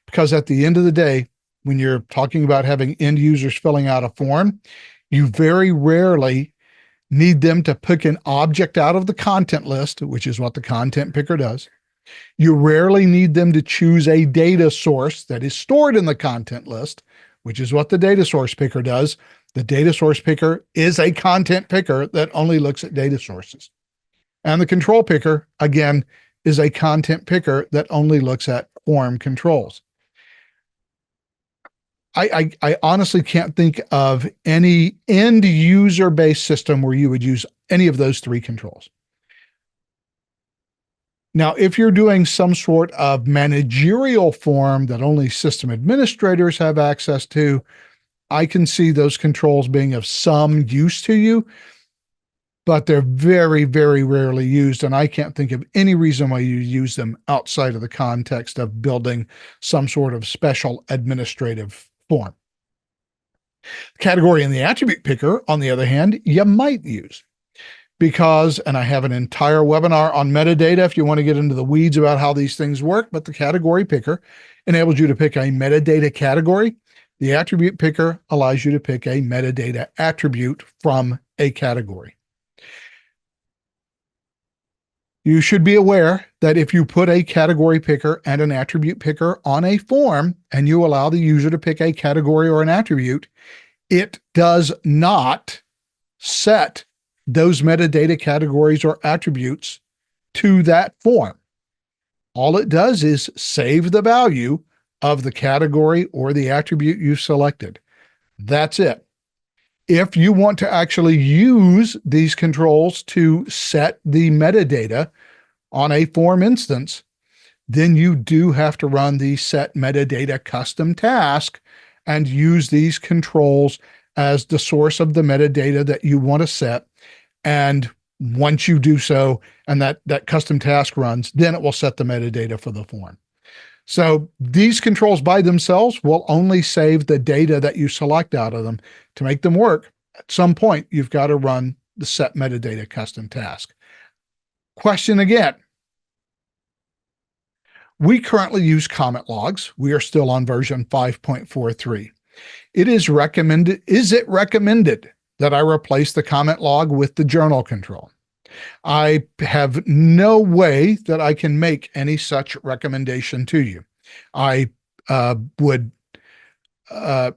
Because at the end of the day, when you're talking about having end users filling out a form, you very rarely need them to pick an object out of the content list, which is what the content picker does. You rarely need them to choose a data source that is stored in the content list, which is what the data source picker does. The data source picker is a content picker that only looks at data sources. And the control picker, again, is a content picker that only looks at form controls. I honestly can't think of any end user based system where you would use any of those 3 controls. Now, if you're doing some sort of managerial form that only system administrators have access to, I can see those controls being of some use to you, but they're very, very rarely used. And I can't think of any reason why you use them outside of the context of building some sort of special administrative form. The category and the attribute picker, on the other hand, you might use. Because, and I have an entire webinar on metadata if you want to get into the weeds about how these things work, but the category picker enables you to pick a metadata category. The attribute picker allows you to pick a metadata attribute from a category. You should be aware that if you put a category picker and an attribute picker on a form and you allow the user to pick a category or an attribute, it does not set those metadata categories or attributes to that form. All it does is save the value of the category or the attribute you selected. That's it. If you want to actually use these controls to set the metadata on a form instance, then you do have to run the set metadata custom task and use these controls as the source of the metadata that you want to set. And once you do so, and that custom task runs, then it will set the metadata for the form. So these controls by themselves will only save the data that you select out of them. To make them work, at some point, you've got to run the set metadata custom task. Question again. We currently use comment logs. We are still on version 5.43. Is it recommended that I replace the comment log with the journal control? I have no way that I can make any such recommendation to you. I would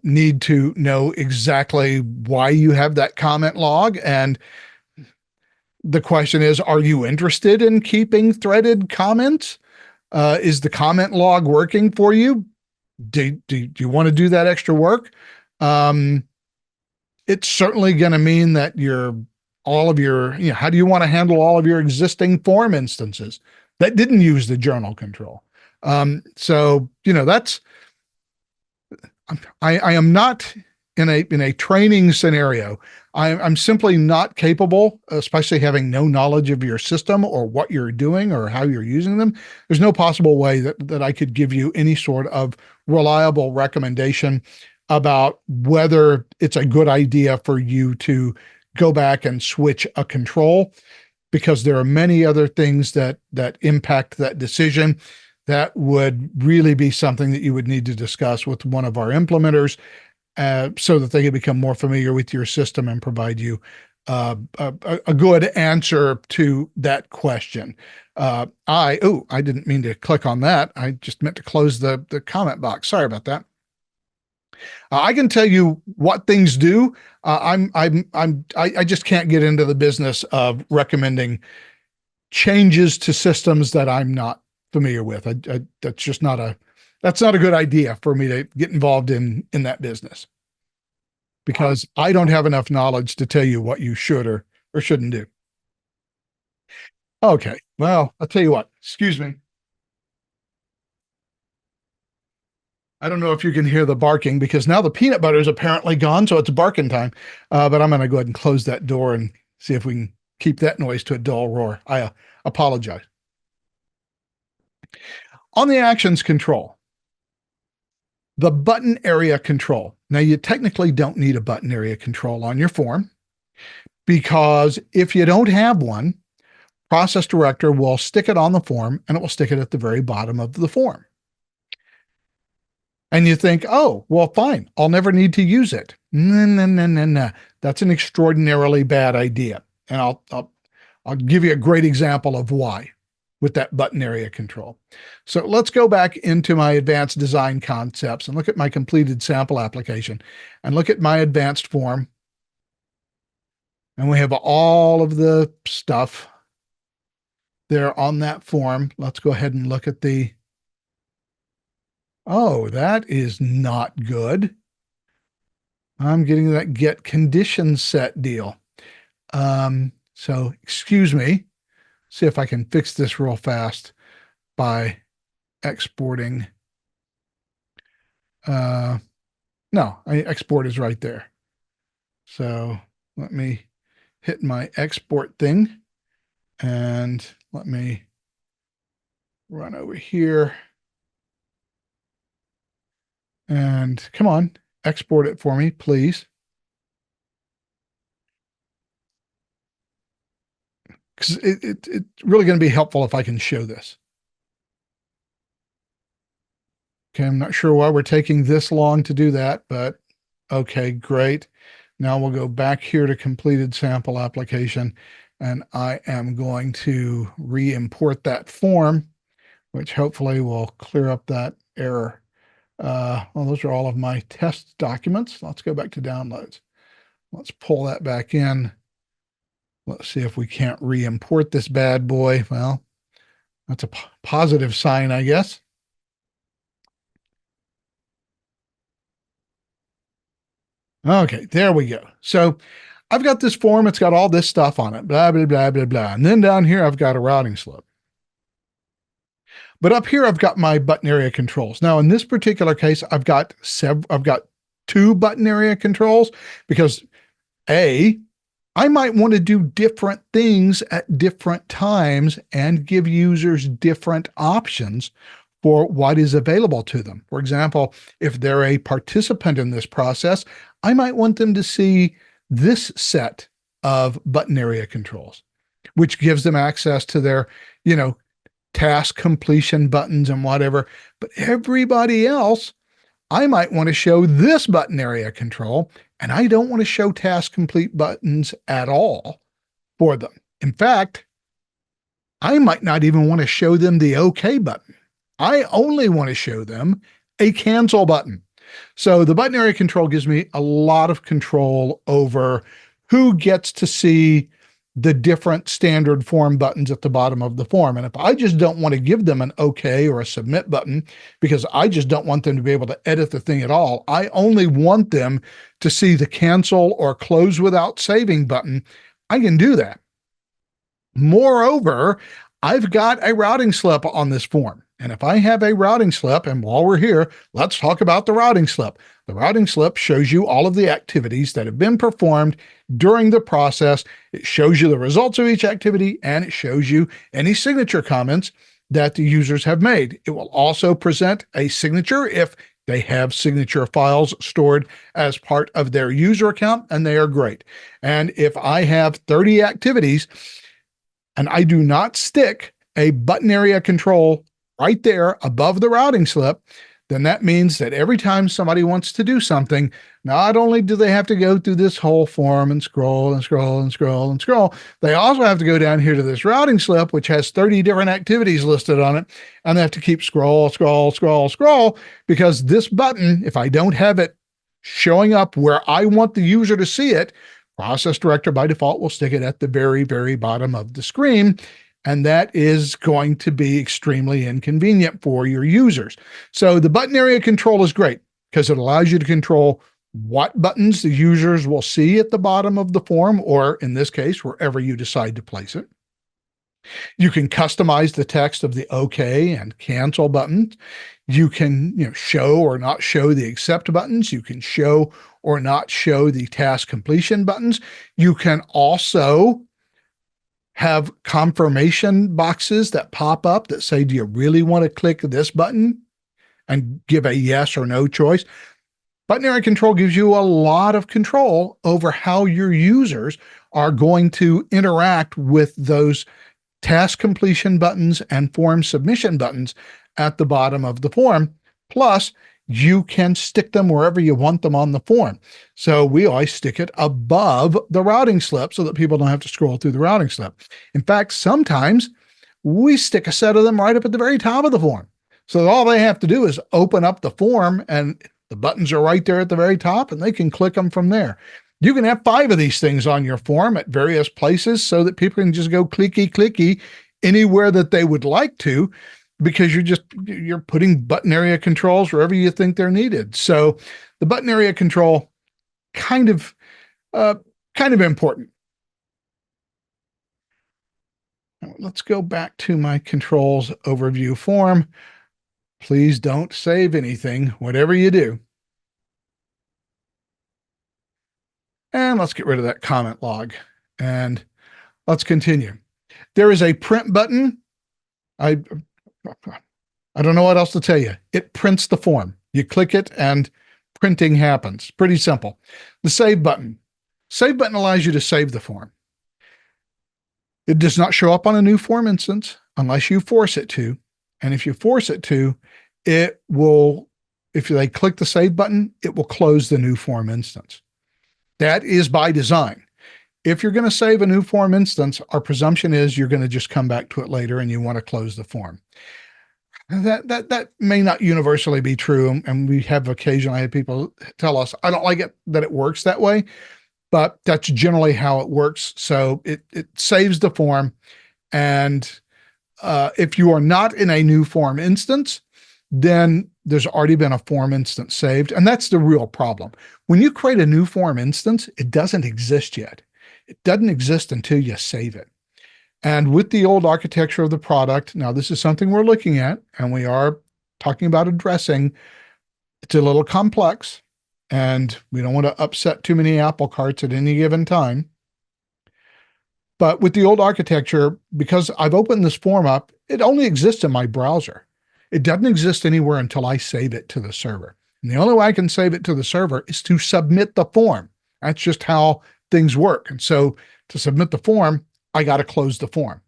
need to know exactly why you have that comment log. And the question is, are you interested in keeping threaded comments? Is the comment log working for you? Do you want to do that extra work? It's certainly going to mean that how do you want to handle all of your existing form instances that didn't use the journal control? So, I am not in a training scenario. I'm simply not capable, especially having no knowledge of your system or what you're doing or how you're using them. There's no possible way that I could give you any sort of reliable recommendation about whether it's a good idea for you to go back and switch a control, because there are many other things that impact that decision that would really be something that you would need to discuss with one of our implementers so that they can become more familiar with your system and provide you a good answer to that question. I didn't mean to click on that. I just meant to close the comment box. Sorry about that. I can tell you what things do. I just can't get into the business of recommending changes to systems that I'm not familiar with. That's just not that's not a good idea for me to get involved in that business, because I don't have enough knowledge to tell you what you should or shouldn't do. Okay. Well, I'll tell you what, excuse me. I don't know if you can hear the barking because now the peanut butter is apparently gone, so it's barking time. But I'm going to go ahead and close that door and see if we can keep that noise to a dull roar. I apologize. On the actions control, the button area control. Now, you technically don't need a button area control on your form, because if you don't have one, Process Director will stick it on the form and it will stick it at the very bottom of the form. And you think, oh, well, fine, I'll never need to use it. No. That's an extraordinarily bad idea. And I'll give you a great example of why with that button area control. So let's go back into my advanced design concepts and look at my completed sample application and look at my advanced form. And we have all of the stuff there on that form. Let's go ahead and look at the, oh, that is not good. I'm getting that get condition set deal. So excuse me, see if I can fix this real fast by exporting. No, export is right there. So let me hit my export thing and let me run over here and come on, export it for me, please. Because it's really going to be helpful if I can show this. Okay, I'm not sure why we're taking this long to do that, but okay, great. Now we'll go back here to completed sample application, and I am going to re-import that form, which hopefully will clear up that error. Well, those are all of my test documents. Let's go back to downloads. Let's pull that back in. Let's see if we can't re-import this bad boy. Well, that's a positive sign, I guess. Okay, there we go. So I've got this form. It's got all this stuff on it, blah, blah, blah, blah, blah. And then down here, I've got a routing slip. But up here, I've got my button area controls. Now, in this particular case, I've got two button area controls because I might want to do different things at different times and give users different options for what is available to them. For example, if they're a participant in this process, I might want them to see this set of button area controls, which gives them access to their, task completion buttons and whatever. But everybody else, I might want to show this button area control, and I don't want to show task complete buttons at all for them. In fact, I might not even want to show them the OK button. I only want to show them a cancel button. So the button area control gives me a lot of control over who gets to see the different standard form buttons at the bottom of the form. And if I just don't want to give them an OK or a submit button because I just don't want them to be able to edit the thing at all, I only want them to see the cancel or close without saving button, I can do that. Moreover, I've got a routing slip on this form. And if I have a routing slip, and while we're here, let's talk about the routing slip. The routing slip shows you all of the activities that have been performed during the process. It shows you the results of each activity, and it shows you any signature comments that the users have made. It will also present a signature if they have signature files stored as part of their user account, and they are great. And if I have 30 activities and I do not stick a button area control right there above the routing slip, then that means that every time somebody wants to do something, not only do they have to go through this whole form and scroll and scroll and scroll and scroll, they also have to go down here to this routing slip, which has 30 different activities listed on it. And they have to keep scroll, scroll, scroll, scroll, because this button, if I don't have it showing up where I want the user to see it, Process Director by default will stick it at the very, very bottom of the screen. And that is going to be extremely inconvenient for your users. So the button area control is great because it allows you to control what buttons the users will see at the bottom of the form, or in this case, wherever you decide to place it. You can customize the text of the OK and cancel buttons. You can, show or not show the accept buttons. You can show or not show the task completion buttons. You can also have confirmation boxes that pop up that say, do you really want to click this button, and give a yes or no choice. Button area control gives you a lot of control over how your users are going to interact with those task completion buttons and form submission buttons at the bottom of the form. Plus, you can stick them wherever you want them on the form. So we always stick it above the routing slip so that people don't have to scroll through the routing slip. In fact, sometimes we stick a set of them right up at the very top of the form. So all they have to do is open up the form and the buttons are right there at the very top and they can click them from there. You can have 5 of these things on your form at various places so that people can just go clicky, clicky anywhere that they would like to, because you're putting button area controls wherever you think they're needed. So the button area control kind of important. Now, let's go back to my controls overview form. Please don't save anything, whatever you do. And let's get rid of that comment log and let's continue. There is a print button. I don't know what else to tell you. It prints the form. You click it and printing happens. Pretty simple. The save button. Save button allows you to save the form. It does not show up on a new form instance unless you force it to. And if you force it to, it will, if they click the save button, it will close the new form instance. That is by design. If you're going to save a new form instance, our presumption is you're going to just come back to it later and you want to close the form. That may not universally be true. And we have occasionally had people tell us, I don't like it that it works that way, but that's generally how it works. So it saves the form. And if you are not in a new form instance, then there's already been a form instance saved. And that's the real problem. When you create a new form instance, it doesn't exist yet. It doesn't exist until you save it. And with the old architecture of the product, now this is something we're looking at and we are talking about addressing. It's a little complex and we don't want to upset too many apple carts at any given time. But with the old architecture, because I've opened this form up, it only exists in my browser. It doesn't exist anywhere until I save it to the server. And the only way I can save it to the server is to submit the form. That's just how things work. And so to submit the form, I got to close the form.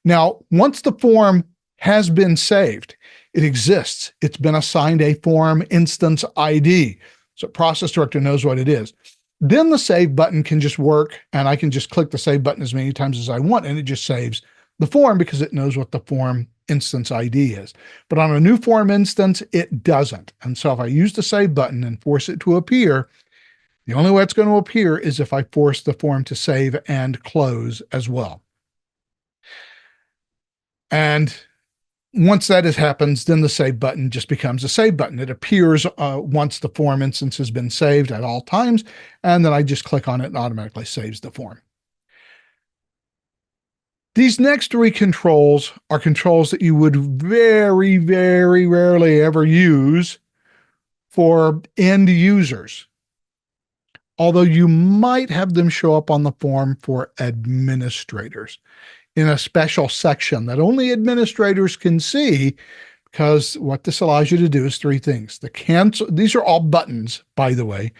Now, once the form has been saved, it exists. It's been assigned a form instance ID. So Process Director knows what it is. Then the save button can just work and I can just click the save button as many times as I want and it just saves the form because it knows what the form instance ID is. But on a new form instance, it doesn't. And so if I use the save button and force it to appear, the only way it's going to appear is if I force the form to save and close as well. And once that happens, then the save button just becomes a save button. It appears once the form instance has been saved at all times, and then I just click on it and automatically saves the form. These next 3 controls are controls that you would very, very rarely ever use for end users, although you might have them show up on the form for administrators in a special section that only administrators can see, because what this allows you to do is 3 things. The cancel, these are all buttons, by the way,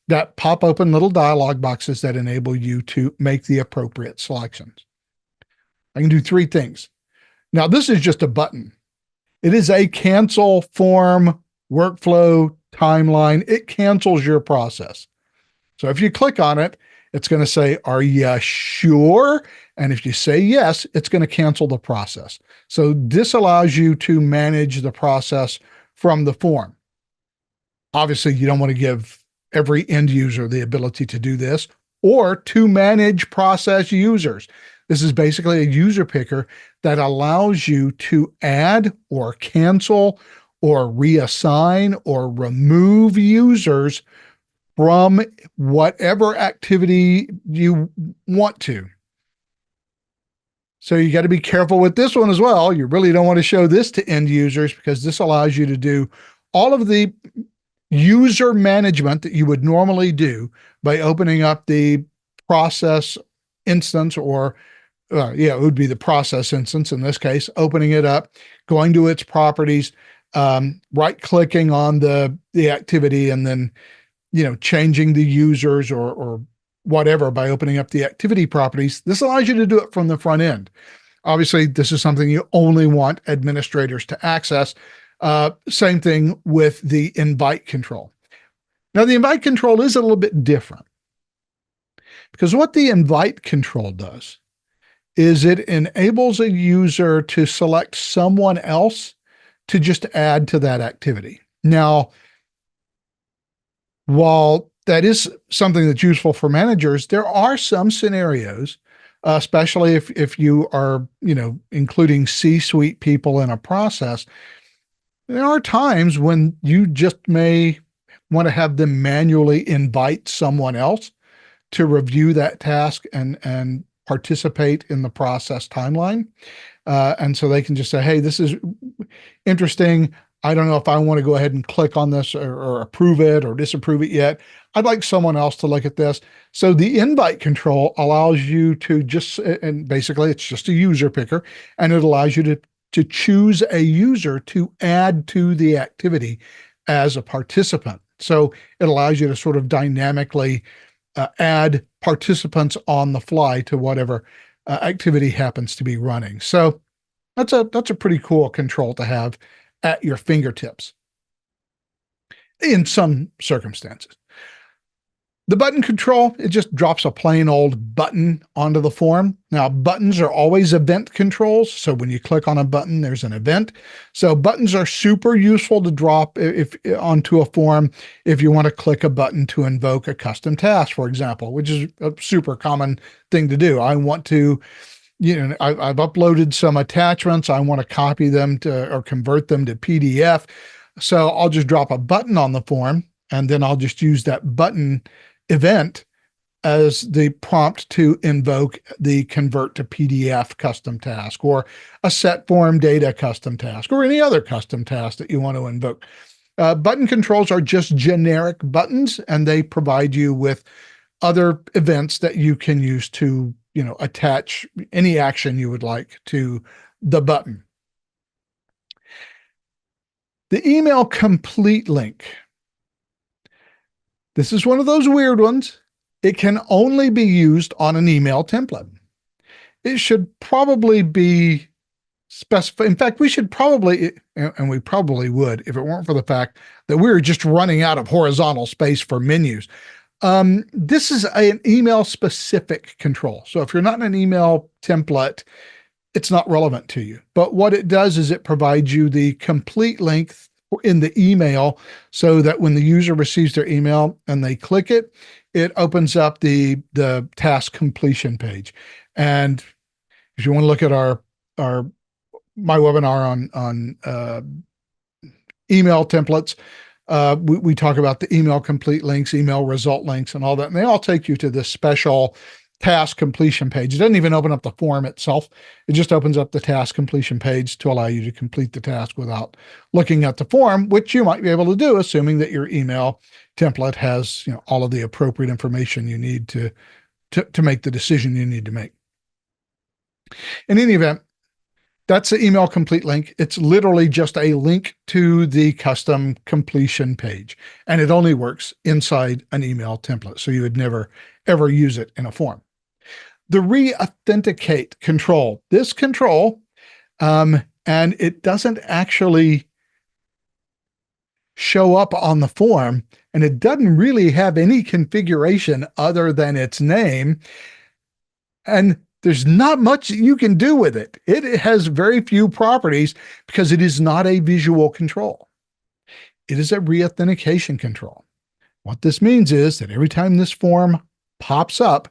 that pop open little dialog boxes that enable you to make the appropriate selections. I can do 3 things. Now, this is just a button. It is a cancel form workflow, timeline. It cancels your process. So if you click on it, it's going to say, are you sure? And if you say yes, it's going to cancel the process. So this allows you to manage the process from the form. Obviously, you don't want to give every end user the ability to do this or to manage process users. This is basically a user picker that allows you to add or cancel or reassign or remove users from whatever activity you want to. So you got to be careful with this one as well. You really don't want to show this to end users because this allows you to do all of the user management that you would normally do by opening up the process instance, or it would be the process instance in this case, opening it up, going to its properties, right clicking on the activity, and then changing the users or whatever by opening up the activity properties. This allows you to do it from the front end. Obviously, this is something you only want administrators to access. Same thing with the invite control. Now, the invite control is a little bit different because what the invite control does is it enables a user to select someone else to just add to that activity. Now, while that is something that's useful for managers, there are some scenarios, especially if you are, including C-suite people in a process, there are times when you just may want to have them manually invite someone else to review that task and participate in the process timeline. And so they can just say, hey, this is interesting. I don't know if I want to go ahead and click on this or approve it or disapprove it yet. I'd like someone else to look at this. So the invite control allows you to just, and basically it's just a user picker, and it allows you to choose a user to add to the activity as a participant. So it allows you to sort of dynamically add participants on the fly to whatever activity happens to be running. So that's a pretty cool control to have at your fingertips in some circumstances. The button control, it just drops a plain old button onto the form. Now, buttons are always event controls. So when you click on a button, there's an event. So buttons are super useful to drop onto a form if you want to click a button to invoke a custom task, for example, which is a super common thing to do. I want to, I've uploaded some attachments. I want to copy them or convert them to PDF. So I'll just drop a button on the form, and then I'll just use that button event as the prompt to invoke the convert to PDF custom task, or a set form data custom task, or any other custom task that you want to invoke. Button controls are just generic buttons, and they provide you with other events that you can use to, attach any action you would like to the button. The email complete link. This is one of those weird ones. It can only be used on an email template. It should probably be specified. In fact, we should probably, and we probably would if it weren't for the fact that we're just running out of horizontal space for menus. This is an email specific control. So if you're not in an email template, it's not relevant to you. But what it does is it provides you the complete link in the email so that when the user receives their email and they click it, it opens up the task completion page. And if you want to look at my webinar on email templates, we talk about the email complete links, email result links, and all that. And they all take you to this special task completion page. It doesn't even open up the form itself. It just opens up the task completion page to allow you to complete the task without looking at the form, which you might be able to do, assuming that your email template has, all of the appropriate information you need to make the decision you need to make. In any event, that's the email complete link. It's literally just a link to the custom completion page, and it only works inside an email template. So you would never, ever use it in a form. The re-authenticate control, this control, and it doesn't actually show up on the form, and it doesn't really have any configuration other than its name. And there's not much you can do with it. It has very few properties because it is not a visual control. It is a reauthentication control. What this means is that every time this form pops up,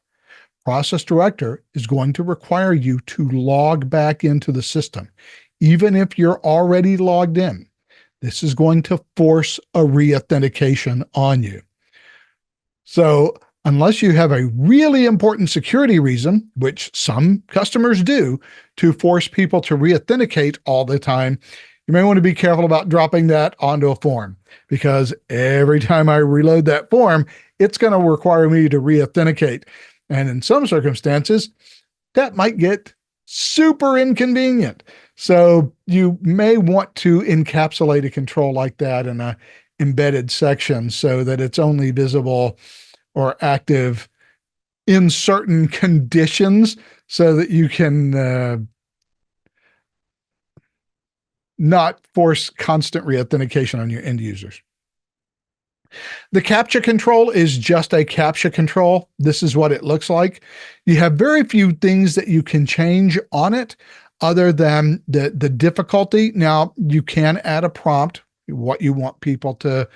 Process Director is going to require you to log back into the system, even if you're already logged in. This is going to force a reauthentication on you. So unless you have a really important security reason, which some customers do, to force people to reauthenticate all the time, you may want to be careful about dropping that onto a form, because every time I reload that form, it's going to require me to reauthenticate. And in some circumstances, that might get super inconvenient. So you may want to encapsulate a control like that in a embedded section so that it's only visible or active in certain conditions so that you can not force constant reauthentication on your end users. The CAPTCHA control is just a CAPTCHA control. This is what it looks like. You have very few things that you can change on it other than the difficulty. Now, you can add a prompt, what you want people to,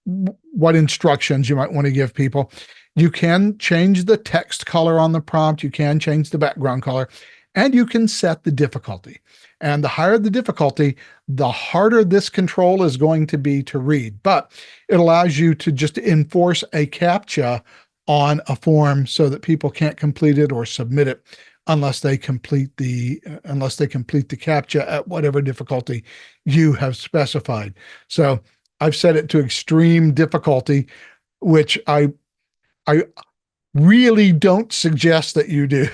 what instructions you might want to give people. You can change the text color on the prompt. You can change the background color, and you can set the difficulty. And the higher the difficulty, the harder this control is going to be to read. But it allows you to just enforce a CAPTCHA on a form so that people can't complete it or submit it unless they complete the CAPTCHA at whatever difficulty you have specified. So I've set it to extreme difficulty, which I really don't suggest that you do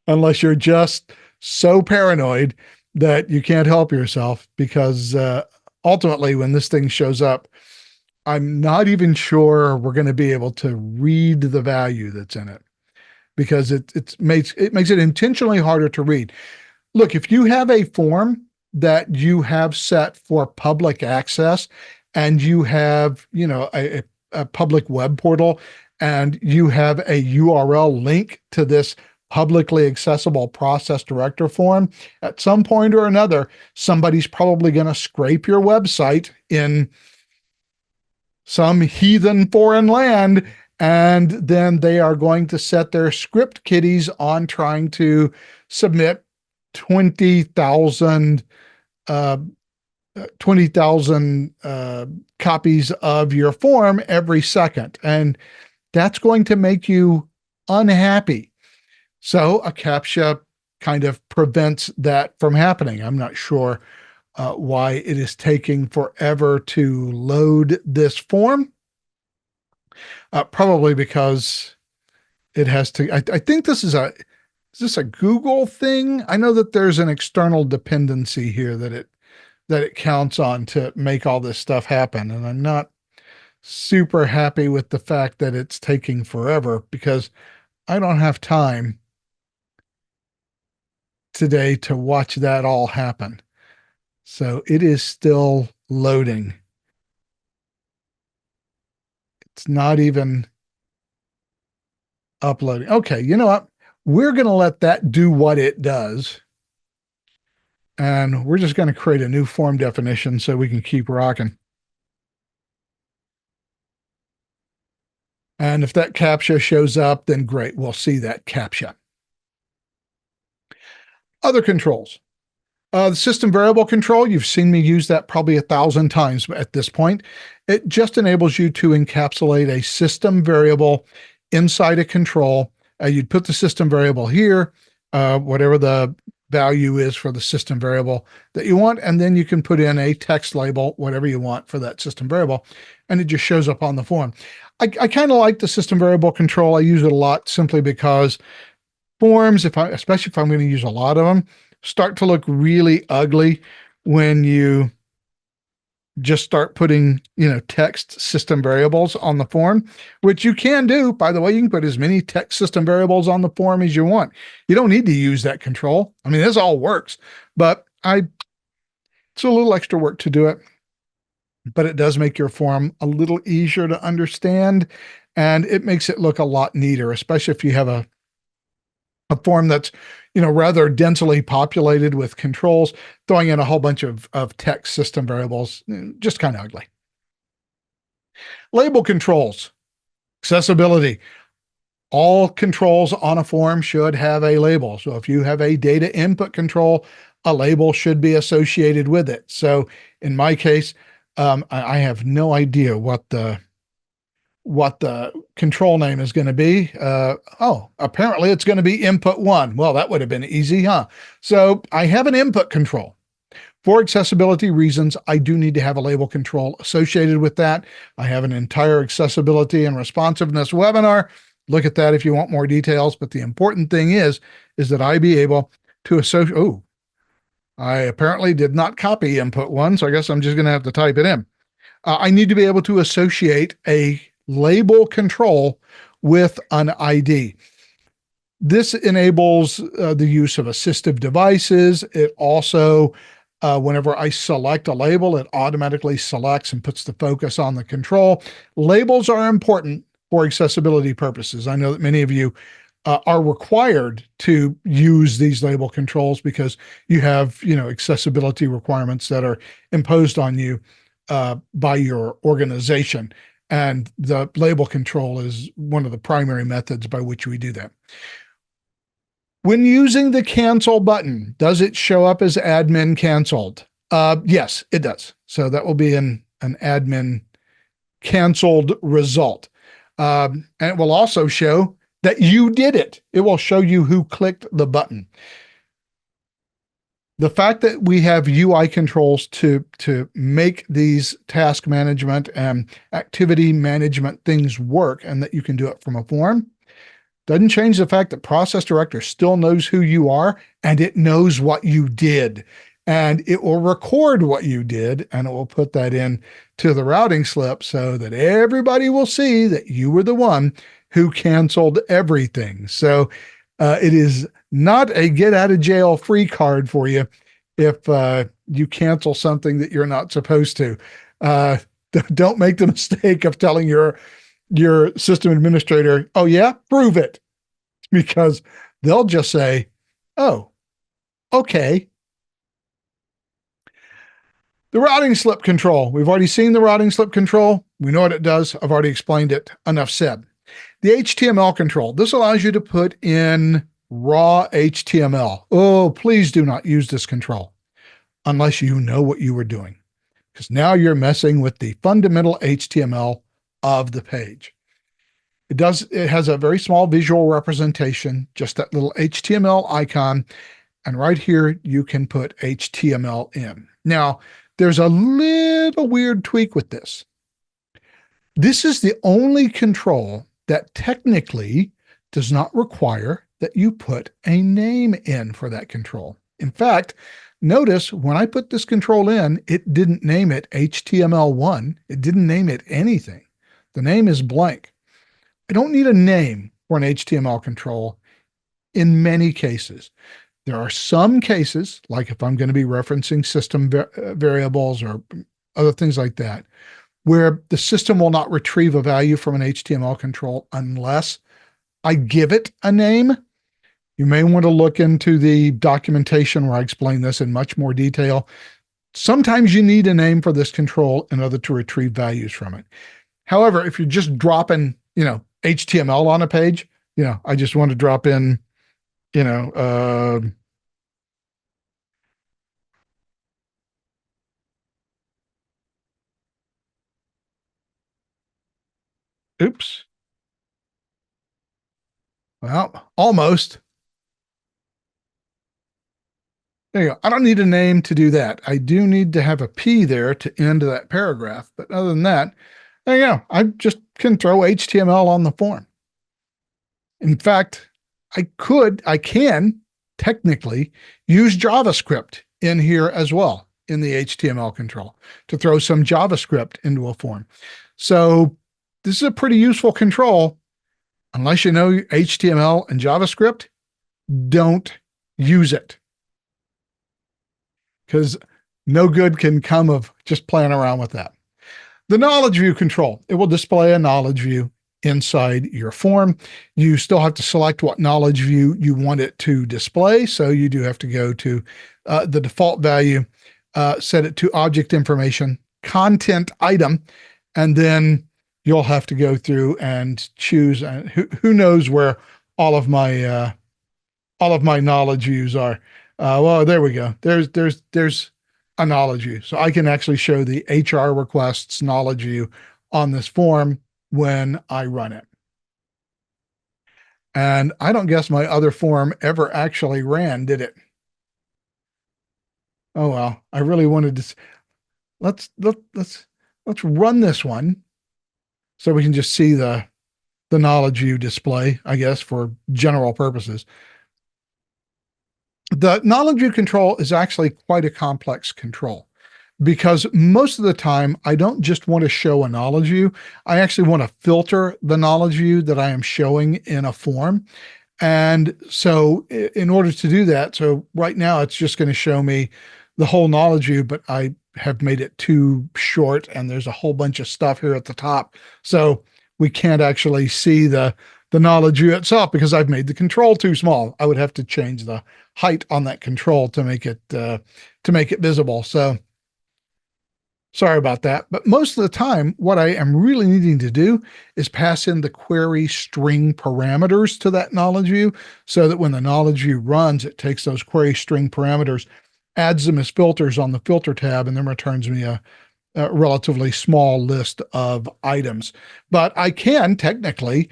unless you're just so paranoid that you can't help yourself, because ultimately when this thing shows up, I'm not even sure we're going to be able to read the value that's in it, because it makes it intentionally harder to read. Look, if you have a form that you have set for public access and you have, a public web portal and you have a URL link to this publicly accessible Process Director form, at some point or another, somebody's probably going to scrape your website in some heathen foreign land, and then they are going to set their script kiddies on trying to submit 20,000 copies of your form every second. And that's going to make you unhappy. So a CAPTCHA kind of prevents that from happening. I'm not sure why it is taking forever to load this form. Probably because it has to, I think this is is this a Google thing? I know that there's an external dependency here that it counts on to make all this stuff happen. And I'm not super happy with the fact that it's taking forever, because I don't have time today to watch that all happen. So it is still loading. It's not even uploading. Okay, you know what? We're going to let that do what it does. And we're just going to create a new form definition so we can keep rocking. And if that CAPTCHA shows up, then great, we'll see that CAPTCHA. Other controls. The system variable control, you've seen me use that probably 1,000 times at this point. It just enables you to encapsulate a system variable inside a control. You'd put the system variable here, whatever the value is for the system variable that you want, and then you can put in a text label, whatever you want for that system variable, and it just shows up on the form. I kind of like the system variable control. I use it a lot simply because forms, especially if I'm going to use a lot of them, start to look really ugly when you just start putting, text system variables on the form, which you can do. By the way, you can put as many text system variables on the form as you want. You don't need to use that control. I mean, this all works, but I It's a little extra work to do it, but it does make your form a little easier to understand, and it makes it look a lot neater, especially if you have a form that's, rather densely populated with controls. Throwing in a whole bunch of text system variables, just kind of ugly. Label controls, accessibility. All controls on a form should have a label. So if you have a data input control, a label should be associated with it. So in my case, I have no idea what the control name is going to be. Apparently it's going to be input one. Well, that would have been easy, huh? So I have an input control. For accessibility reasons, I do need to have a label control associated with that. I have an entire accessibility and responsiveness webinar. Look at that if you want more details. But the important thing is that I be able to associate. Oh, I apparently did not copy input one, so I guess I'm just going to have to type it in. I need to be able to associate a label control with an ID. This enables the use of assistive devices. It also, whenever I select a label, it automatically selects and puts the focus on the control. Labels are important for accessibility purposes. I know that many of you are required to use these label controls because you have, accessibility requirements that are imposed on you by your organization. And the label control is one of the primary methods by which we do that. When using the cancel button, does it show up as admin canceled? Yes, it does. So that will be an admin canceled result. And it will also show that you did it. It will show you who clicked the button. The fact that we have UI controls to make these task management and activity management things work, and that you can do it from a form, doesn't change the fact that Process Director still knows who you are, and it knows what you did. And it will record what you did, and it will put that in to the routing slip so that everybody will see that you were the one who canceled everything. So it is not a get out of jail free card for you if you cancel something that you're not supposed to. Don't make the mistake of telling your system administrator, oh yeah, prove it, because they'll just say, oh, okay. The routing slip control. We've already seen the routing slip control. We know what it does. I've already explained it. Enough said. The HTML control. This allows you to put in raw HTML. Oh, please do not use this control unless you know what you were doing, because now you're messing with the fundamental HTML of the page. It has a very small visual representation, just that little HTML icon. And right here, you can put HTML in. Now, there's a little weird tweak with this. This is the only control that technically does not require that you put a name in for that control. In fact, notice when I put this control in, it didn't name it HTML1. It didn't name it anything. The name is blank. I don't need a name for an HTML control in many cases. There are some cases, like if I'm going to be referencing system variables or other things like that, where the system will not retrieve a value from an HTML control unless I give it a name. You may want to look into the documentation where I explain this in much more detail. Sometimes you need a name for this control in order to retrieve values from it. However, if you're just dropping, HTML on a page, I just want to drop in, oops. Well, almost. There you go. I don't need a name to do that. I do need to have a P there to end that paragraph. But other than that, there you go. I just can throw HTML on the form. In fact, I can technically use JavaScript in here as well in the HTML control to throw some JavaScript into a form. So this is a pretty useful control. Unless you know HTML and JavaScript, don't use it. Because No good can come of just playing around with that. The knowledge view control, it will display a knowledge view inside your form. You still have to select what knowledge view you want it to display. So you do have to go to the default value, set it to object information, content item, and then you'll have to go through and choose. And who knows where all of my knowledge views are. Well, there we go. There's a knowledge view. So I can actually show the HR requests knowledge view on this form when I run it. And I don't guess my other form ever actually ran, did it? Oh well, I really wanted to. Let's run this one so we can just see the knowledge view display, I guess, for general purposes. The knowledge view control is actually quite a complex control because most of the time I don't just want to show a knowledge view. I actually want to filter the knowledge view that I am showing in a form. And so in order to do that, so right now it's just going to show me the whole knowledge view, but I have made it too short and there's a whole bunch of stuff here at the top. So we can't actually see the knowledge view itself because I've made the control too small. I would have to change the height on that control to make it visible. So sorry about that. But most of the time, what I am really needing to do is pass in the query string parameters to that knowledge view so that when the knowledge view runs, it takes those query string parameters, adds them as filters on the filter tab, and then returns me a relatively small list of items. But I can technically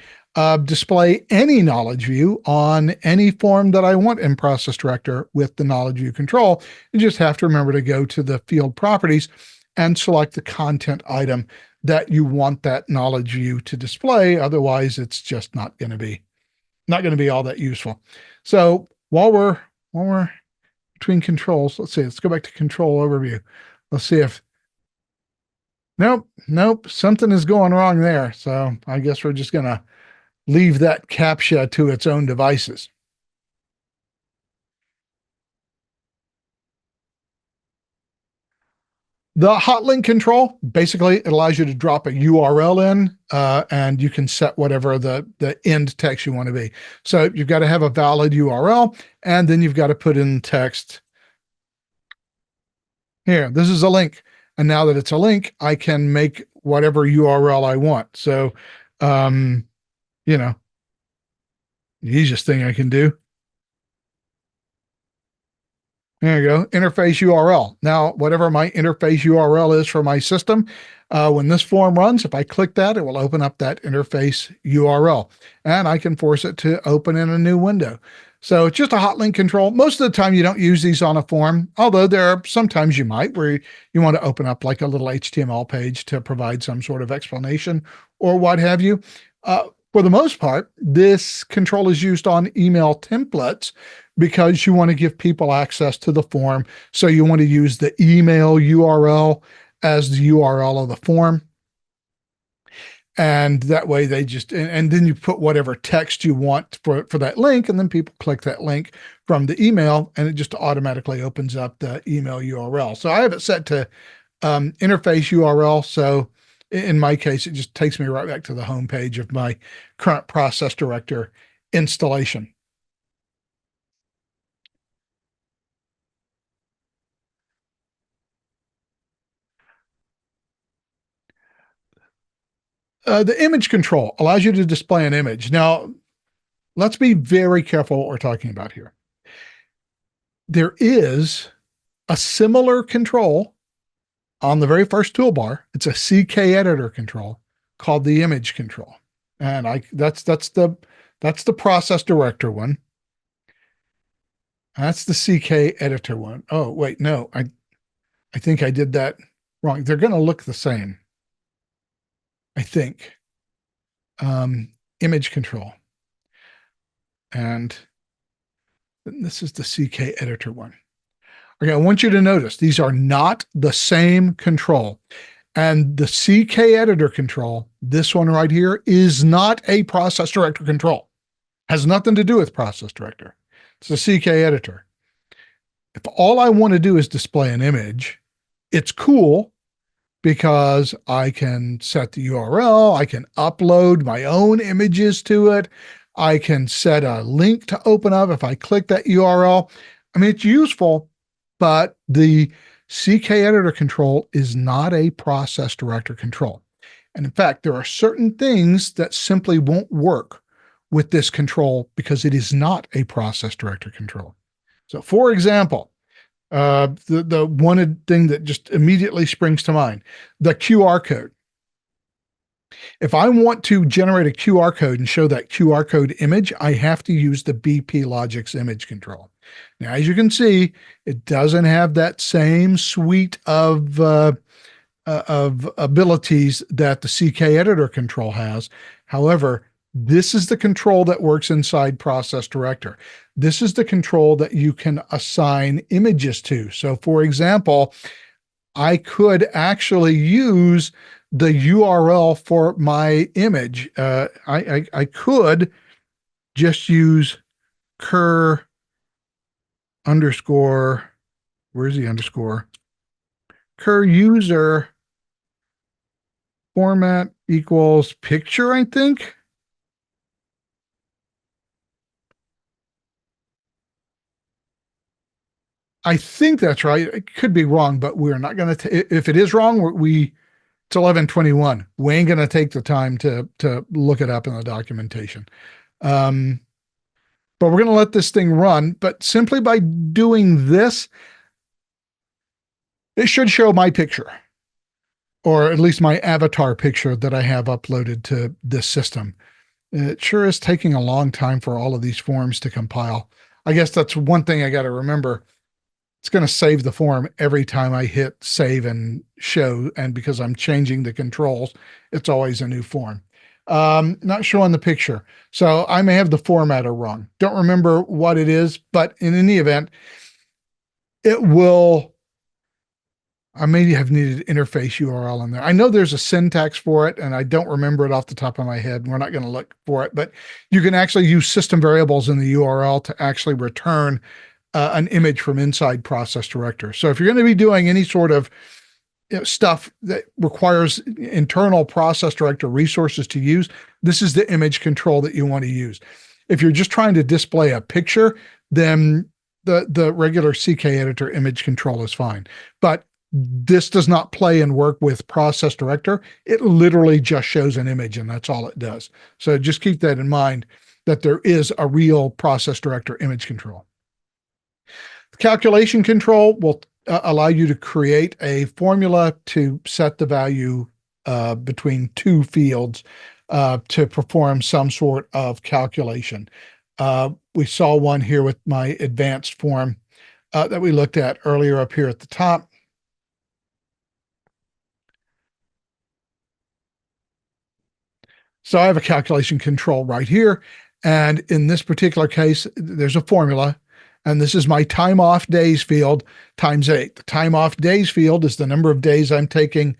display any knowledge view on any form that I want in Process Director with the knowledge view control. You just have to remember to go to the field properties and select the content item that you want that knowledge view to display. Otherwise, it's just not going to be all that useful. So while we're between controls, let's see, let's go back to control overview. Let's see if nope, something is going wrong there. So I guess we're just going to leave that CAPTCHA to its own devices. The hot link control, basically it allows you to drop a URL in and you can set whatever the end text you want to be. So you've got to have a valid URL and then you've got to put in text. Here, this is a link. And now that it's a link, I can make whatever URL I want. So, you know, the easiest thing I can do. There you go, interface URL. Now, whatever my interface URL is for my system, when this form runs, if I click that, it will open up that interface URL and I can force it to open in a new window. So it's just a hot link control. Most of the time you don't use these on a form, although there are sometimes you might where you want to open up like a little HTML page to provide some sort of explanation or what have you. For the most part, this control is used on email templates because you want to give people access to the form. So you want to use the email URL as the URL of the form. And that way they just, and then you put whatever text you want for that link, and then people click that link from the email and it just automatically opens up the email URL. So I have it set to interface URL. So in my case, it just takes me right back to the home page of my current Process Director installation. The image control allows you to display an image. Now, let's be very careful what we're talking about here. There is a similar control on the very first toolbar. It's a CK editor control called the image control. And that's the Process Director one. That's the CK editor one. Oh, wait, no, I think I did that wrong. They're going to look the same, I think. Image control. And this is the CK editor one. Okay, I want you to notice these are not the same control. And the CK editor control, this one right here, is not a Process Director control. Has nothing to do with Process Director. It's a CK editor. If all I want to do is display an image, it's cool because I can set the URL, I can upload my own images to it, I can set a link to open up if I click that URL. I mean, it's useful, but the CK editor control is not a process director control. And in fact, there are certain things that simply won't work with this control because it is not a process director control. So for example, the one thing that just immediately springs to mind, the QR code. If I want to generate a QR code and show that QR code image, I have to use the BP-Logix image control. Now, as you can see, it doesn't have that same suite of abilities that the CK editor control has. However, this is the control that works inside Process Director. This is the control that you can assign images to. So for example, I could actually use the URL for my image. I could just use cur underscore, where's the underscore? Cur user format equals picture, I think. I think that's right. It could be wrong, but we're not going to, if it is wrong, it's 11:21. We ain't going to take the time to look it up in the documentation. But we're going to let this thing run. But simply by doing this, it should show my picture, or at least my avatar picture that I have uploaded to this system. It sure is taking a long time for all of these forms to compile. I guess that's one thing I got to remember. It's going to save the form every time I hit save and show. And because I'm changing the controls, it's always a new form. Not showing the picture. So I may have the formatter wrong. Don't remember what it is, but in any event, it will, I may have needed interface URL in there. I know there's a syntax for it, and I don't remember it off the top of my head. We're not going to look for it, but you can actually use system variables in the URL to actually return an image from inside Process Director. So if you're going to be doing any sort of stuff that requires internal Process Director resources to use, this is the image control that you want to use. If you're just trying to display a picture, then the regular CK editor image control is fine. But this does not play and work with Process Director. It literally just shows an image, and that's all it does. So just keep that in mind, that there is a real Process Director image control. The calculation control will allow you to create a formula to set the value between two fields to perform some sort of calculation. We saw one here with my advanced form that we looked at earlier up here at the top. So I have a calculation control right here. And in this particular case, there's a formula. And this is my time off days field times 8. The time off days field is the number of days I'm taking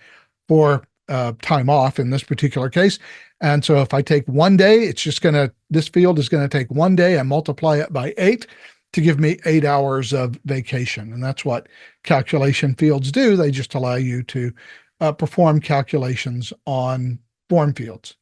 for time off in this particular case. And so if I take 1 day, it's just going to, this field is going to take 1 day and multiply it by 8 to give me 8 hours of vacation. And that's what calculation fields do. They just allow you to perform calculations on form fields.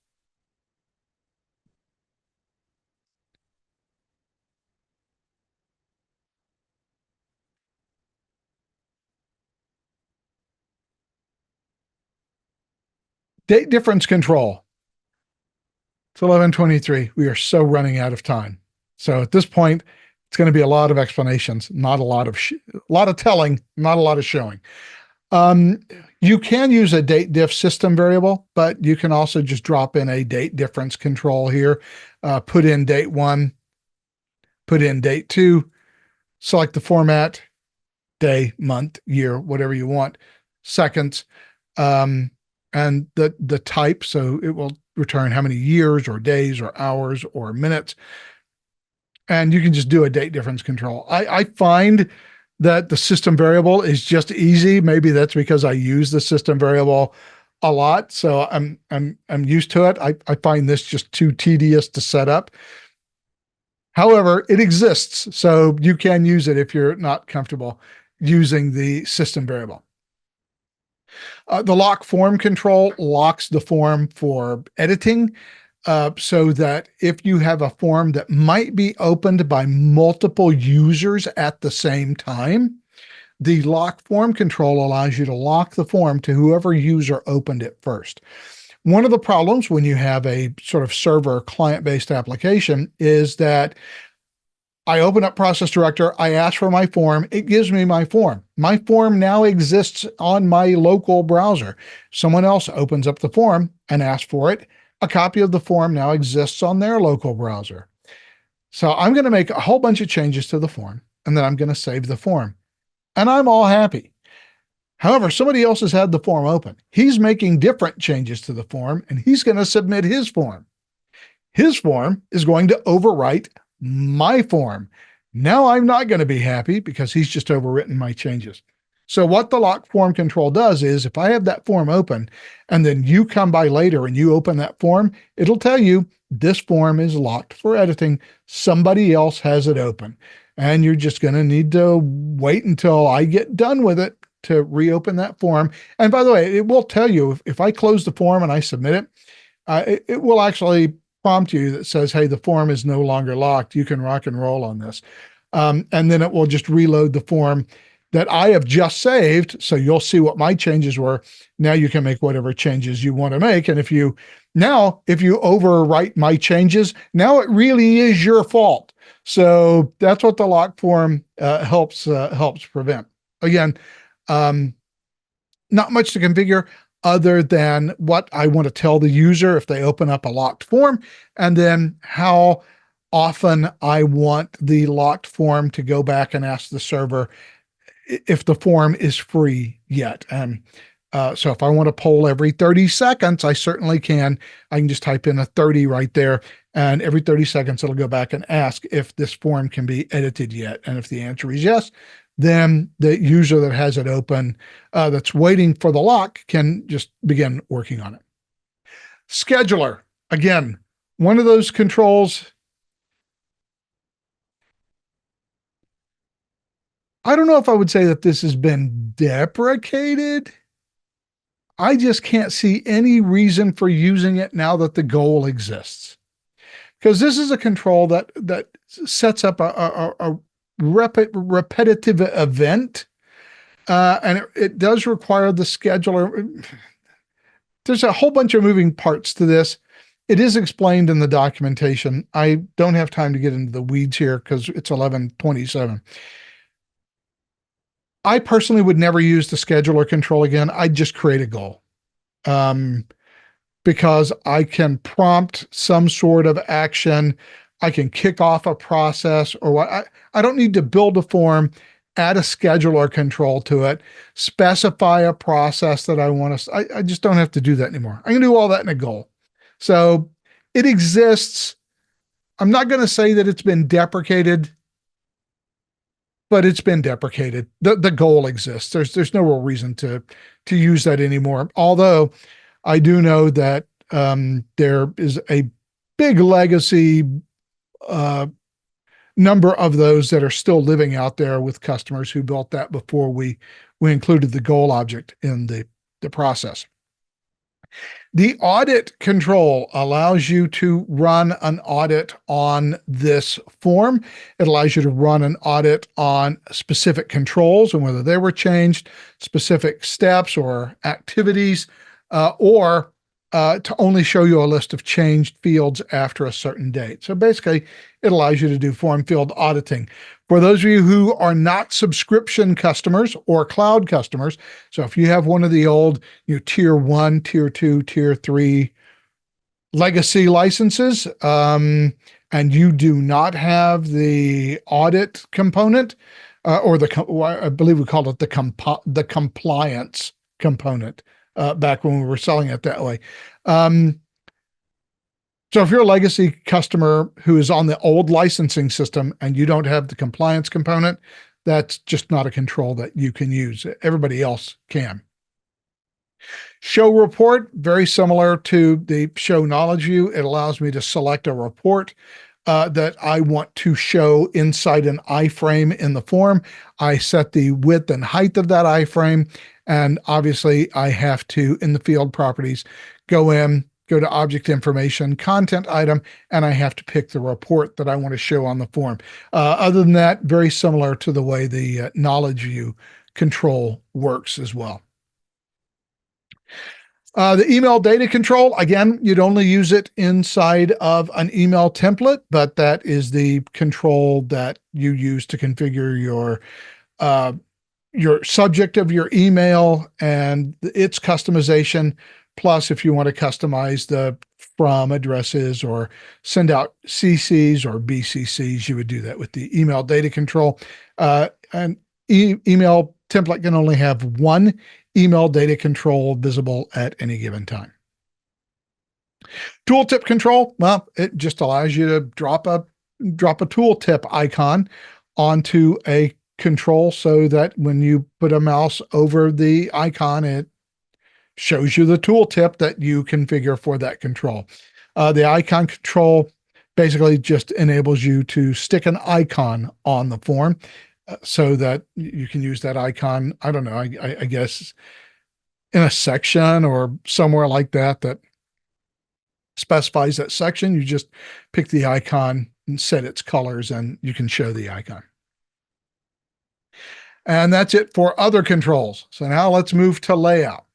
Date difference control. It's 11:23. We are so running out of time. So at this point, it's going to be a lot of explanations, not a lot of telling, not a lot of showing. You can use a date diff system variable, but you can also just drop in a date difference control here. Put in date 1, put in date 2, select the format, day, month, year, whatever you want, seconds. And the type, so it will return how many years or days or hours or minutes. And you can just do a date difference control. I find that the system variable is just easy. Maybe that's because I use the system variable a lot, so I'm used to it. I find this just too tedious to set up. However, it exists, so you can use it if you're not comfortable using the system variable. The lock form control locks the form for editing, so that if you have a form that might be opened by multiple users at the same time, the lock form control allows you to lock the form to whoever user opened it first. One of the problems when you have a sort of server client-based application is that I open up Process Director, I ask for my form, it gives me my form. My form now exists on my local browser. Someone else opens up the form and asks for it. A copy of the form now exists on their local browser. So I'm going to make a whole bunch of changes to the form, and then I'm going to save the form. And I'm all happy. However, somebody else has had the form open. He's making different changes to the form, and he's going to submit his form. His form is going to overwrite my form. Now I'm not going to be happy because he's just overwritten my changes. So what the lock form control does is if I have that form open and then you come by later and you open that form, it'll tell you this form is locked for editing. Somebody else has it open. And you're just going to need to wait until I get done with it to reopen that form. And by the way, it will tell you if I close the form and I submit it, it will actually prompt you that says, hey, the form is no longer locked. You can rock and roll on this. And then it will just reload the form that I have just saved. So you'll see what my changes were. Now you can make whatever changes you want to make. And if you overwrite my changes, now it really is your fault. So that's what the lock form helps prevent. Again, not much to configure other than what I want to tell the user if they open up a locked form, and then how often I want the locked form to go back and ask the server if the form is free yet. And so if I want to poll every 30 seconds, I certainly can. I can just type in a 30 right there, and every 30 seconds, it'll go back and ask if this form can be edited yet. And if the answer is yes, then the user that has it open, that's waiting for the lock, can just begin working on it. Scheduler, again, one of those controls. I don't know if I would say that this has been deprecated. I just can't see any reason for using it now that the goal exists. Because this is a control that sets up a repetitive event, and it does require the scheduler. There's a whole bunch of moving parts to this. It is explained in the documentation. I don't have time to get into the weeds here because it's 11:27. I personally would never use the scheduler control again. I'd just create a goal. Because I can prompt some sort of action. I can kick off a process or what. I don't need to build a form, add a scheduler control to it, specify a process that I want to. I just don't have to do that anymore. I can do all that in a goal. So it exists. I'm not going to say that it's been deprecated, but it's been deprecated. The goal exists. There's no real reason to use that anymore. Although I do know that there is a big legacy number of those that are still living out there with customers who built that before we included the goal object in the process. The audit control allows you to run an audit on this form. It allows you to run an audit on specific controls and whether they were changed, specific steps or activities, or to only show you a list of changed fields after a certain date. So basically, it allows you to do form field auditing. For those of you who are not subscription customers or cloud customers, so if you have one of the old tier 1, tier 2, tier 3 legacy licenses, and you do not have the audit component, or I believe we called it the compliance component, back when we were selling it that way. So if you're a legacy customer who is on the old licensing system and you don't have the compliance component, that's just not a control that you can use. Everybody else can. Show report, very similar to the show knowledge view. It allows me to select a report that I want to show inside an iframe in the form. I set the width and height of that iframe. And obviously I have to, in the field properties, go to object information, content item, and I have to pick the report that I want to show on the form. Other than that, very similar to the way the knowledge view control works as well. The email data control, again, you'd only use it inside of an email template, but that is the control that you use to configure your subject of your email and its customization. Plus, if you want to customize the from addresses or send out CCs or BCCs, you would do that with the email data control. And email template can only have one email data control visible at any given time. Tooltip control, well, it just allows you to drop a tooltip icon onto a control so that when you put a mouse over the icon, it shows you the tooltip that you configure for that control. The icon control basically just enables you to stick an icon on the form so that you can use that icon, I don't know, I guess in a section or somewhere like that that specifies that section. You just pick the icon and set its colors and you can show the icon. And that's it for other controls. So now let's move to layout.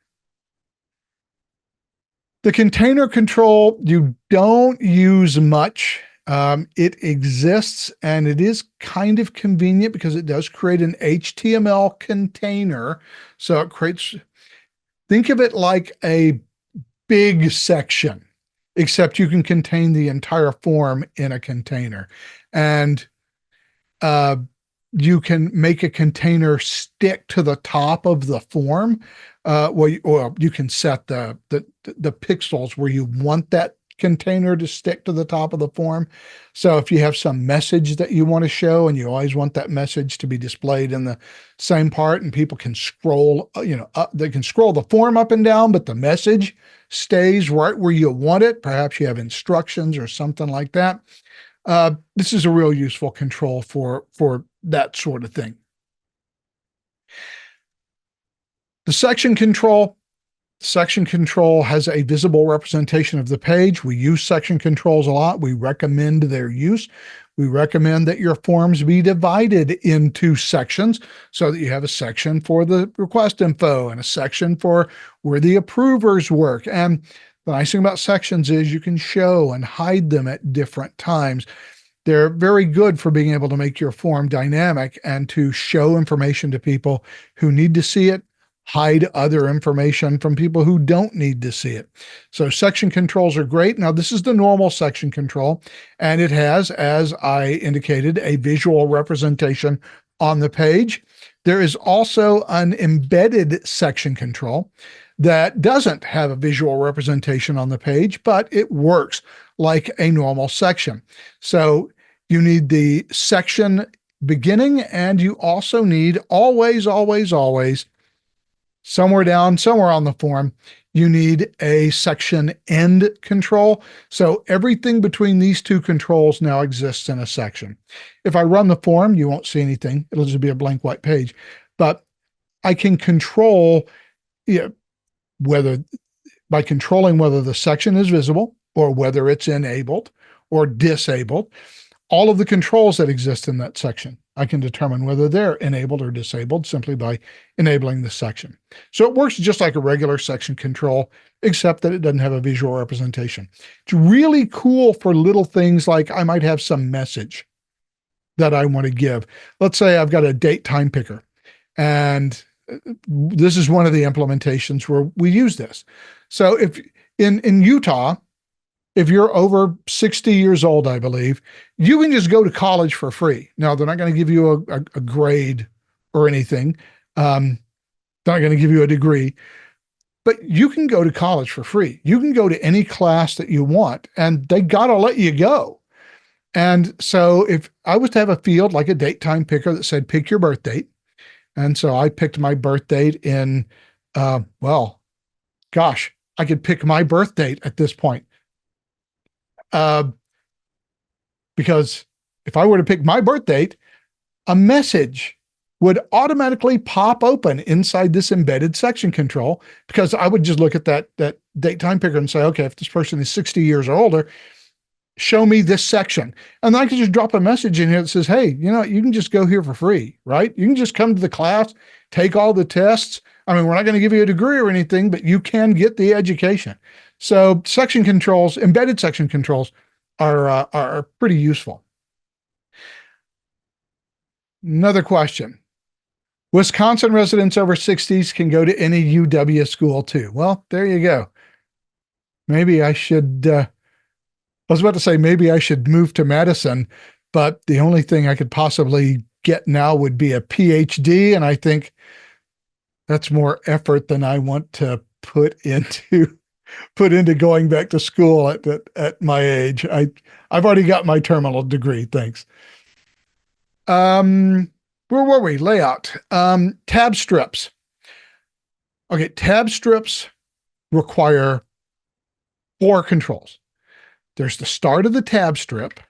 The container control, you don't use much. It exists and it is kind of convenient because it does create an HTML container. So it creates, think of it like a big section, except you can contain the entire form in a container. And you can make a container stick to the top of the form. Or you can set the pixels where you want that container to stick to the top of the form. So if you have some message that you want to show and you always want that message to be displayed in the same part and people can scroll, up, they can scroll the form up and down, but the message stays right where you want it. Perhaps you have instructions or something like that. This is a real useful control for that sort of thing. The section control has a visible representation of the page. We use section controls a lot. We recommend their use. We recommend that your forms be divided into sections so that you have a section for the request info and a section for where the approvers work. And the nice thing about sections is you can show and hide them at different times. They're very good for being able to make your form dynamic and to show information to people who need to see it, hide other information from people who don't need to see it. So section controls are great. Now, this is the normal section control, and it has, as I indicated, a visual representation on the page. There is also an embedded section control that doesn't have a visual representation on the page, but it works like a normal section. So you need the section beginning, and you also need always, somewhere on the form, you need a section end control. So everything between these two controls now exists in a section. If I run the form, you won't see anything. It'll just be a blank white page. But I can control whether by controlling whether the section is visible or whether it's enabled or disabled. All of the controls that exist in that section, I can determine whether they're enabled or disabled simply by enabling the section. So it works just like a regular section control, except that it doesn't have a visual representation. It's really cool for little things like I might have some message that I want to give. Let's say I've got a date time picker, and this is one of the implementations where we use this. So if in Utah, if you're over 60 years old, I believe, you can just go to college for free. Now, they're not going to give you a grade or anything. They're not going to give you a degree, but you can go to college for free. You can go to any class that you want, and they got to let you go. And so if I was to have a field like a date time picker that said, pick your birth date. And so I picked my birth date in, well, gosh, I could pick my birth date at this point. because if I were to pick my birth date, a message would automatically pop open inside this embedded section control, because I would just look at that date time picker and say, okay, if this person is 60 years or older, show me this section. And then I can just drop a message in here that says, hey, you can just go here for free, right? You can just come to the class, take all the tests. I mean, we're not going to give you a degree or anything, but you can get the education. So section controls, embedded section controls are pretty useful. Another question. Wisconsin residents over 60s can go to any UW school too. Well, there you go. Maybe I should, I was about to say, maybe I should move to Madison, but the only thing I could possibly get now would be a PhD. And I think that's more effort than I want to put into going back to school at my age. I've already got my terminal degree. Thanks. Where were we? Layout. Tab strips. Okay, tab strips require 4 controls. There's the start of the tab strip.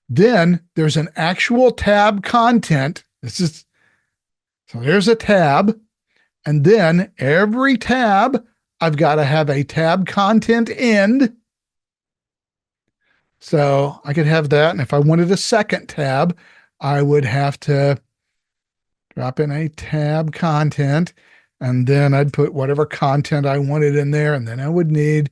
Then there's an actual tab content. So there's a tab. And then every tab, I've got to have a tab content end. So I could have that. And if I wanted a second tab, I would have to drop in a tab content, and then I'd put whatever content I wanted in there. And then I would need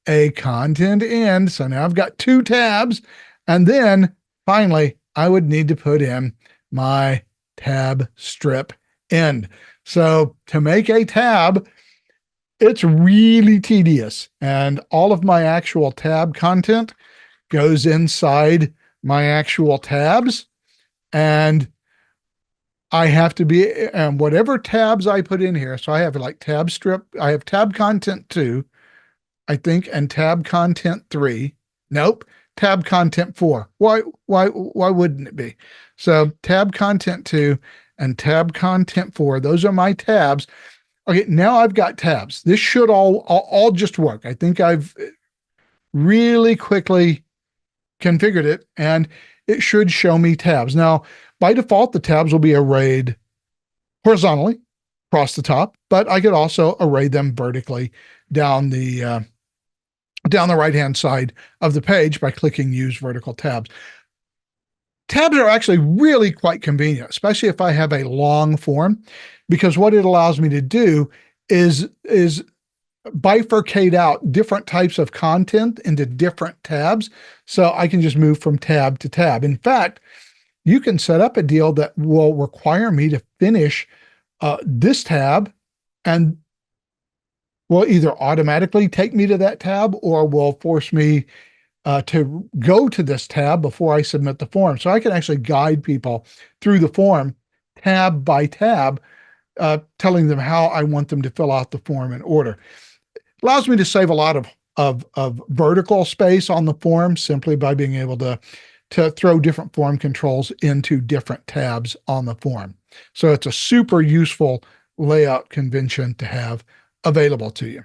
a content end. So now I've got 2 tabs. And then finally, I would need to put in my tab strip end. So to make a tab, it's really tedious. And all of my actual tab content goes inside my actual tabs. And I have to be, and whatever tabs I put in here. So I have like tab strip, I have tab content 2, I think, and tab content 3. Nope, tab content 4. Why wouldn't it be? So tab content 2 and tab content 4, those are my tabs. Okay, now I've got tabs. This should all just work. I think I've really quickly configured it, and it should show me tabs. Now, by default, the tabs will be arrayed horizontally across the top, but I could also array them vertically down the right-hand side of the page by clicking Use Vertical Tabs. Tabs are actually really quite convenient, especially if I have a long form, because what it allows me to do is bifurcate out different types of content into different tabs. So I can just move from tab to tab. In fact, you can set up a deal that will require me to finish this tab, and will either automatically take me to that tab or will force me to go to this tab before I submit the form. So I can actually guide people through the form tab by tab, telling them how I want them to fill out the form in order. It allows me to save a lot of vertical space on the form simply by being able to throw different form controls into different tabs on the form. So it's a super useful layout convention to have available to you.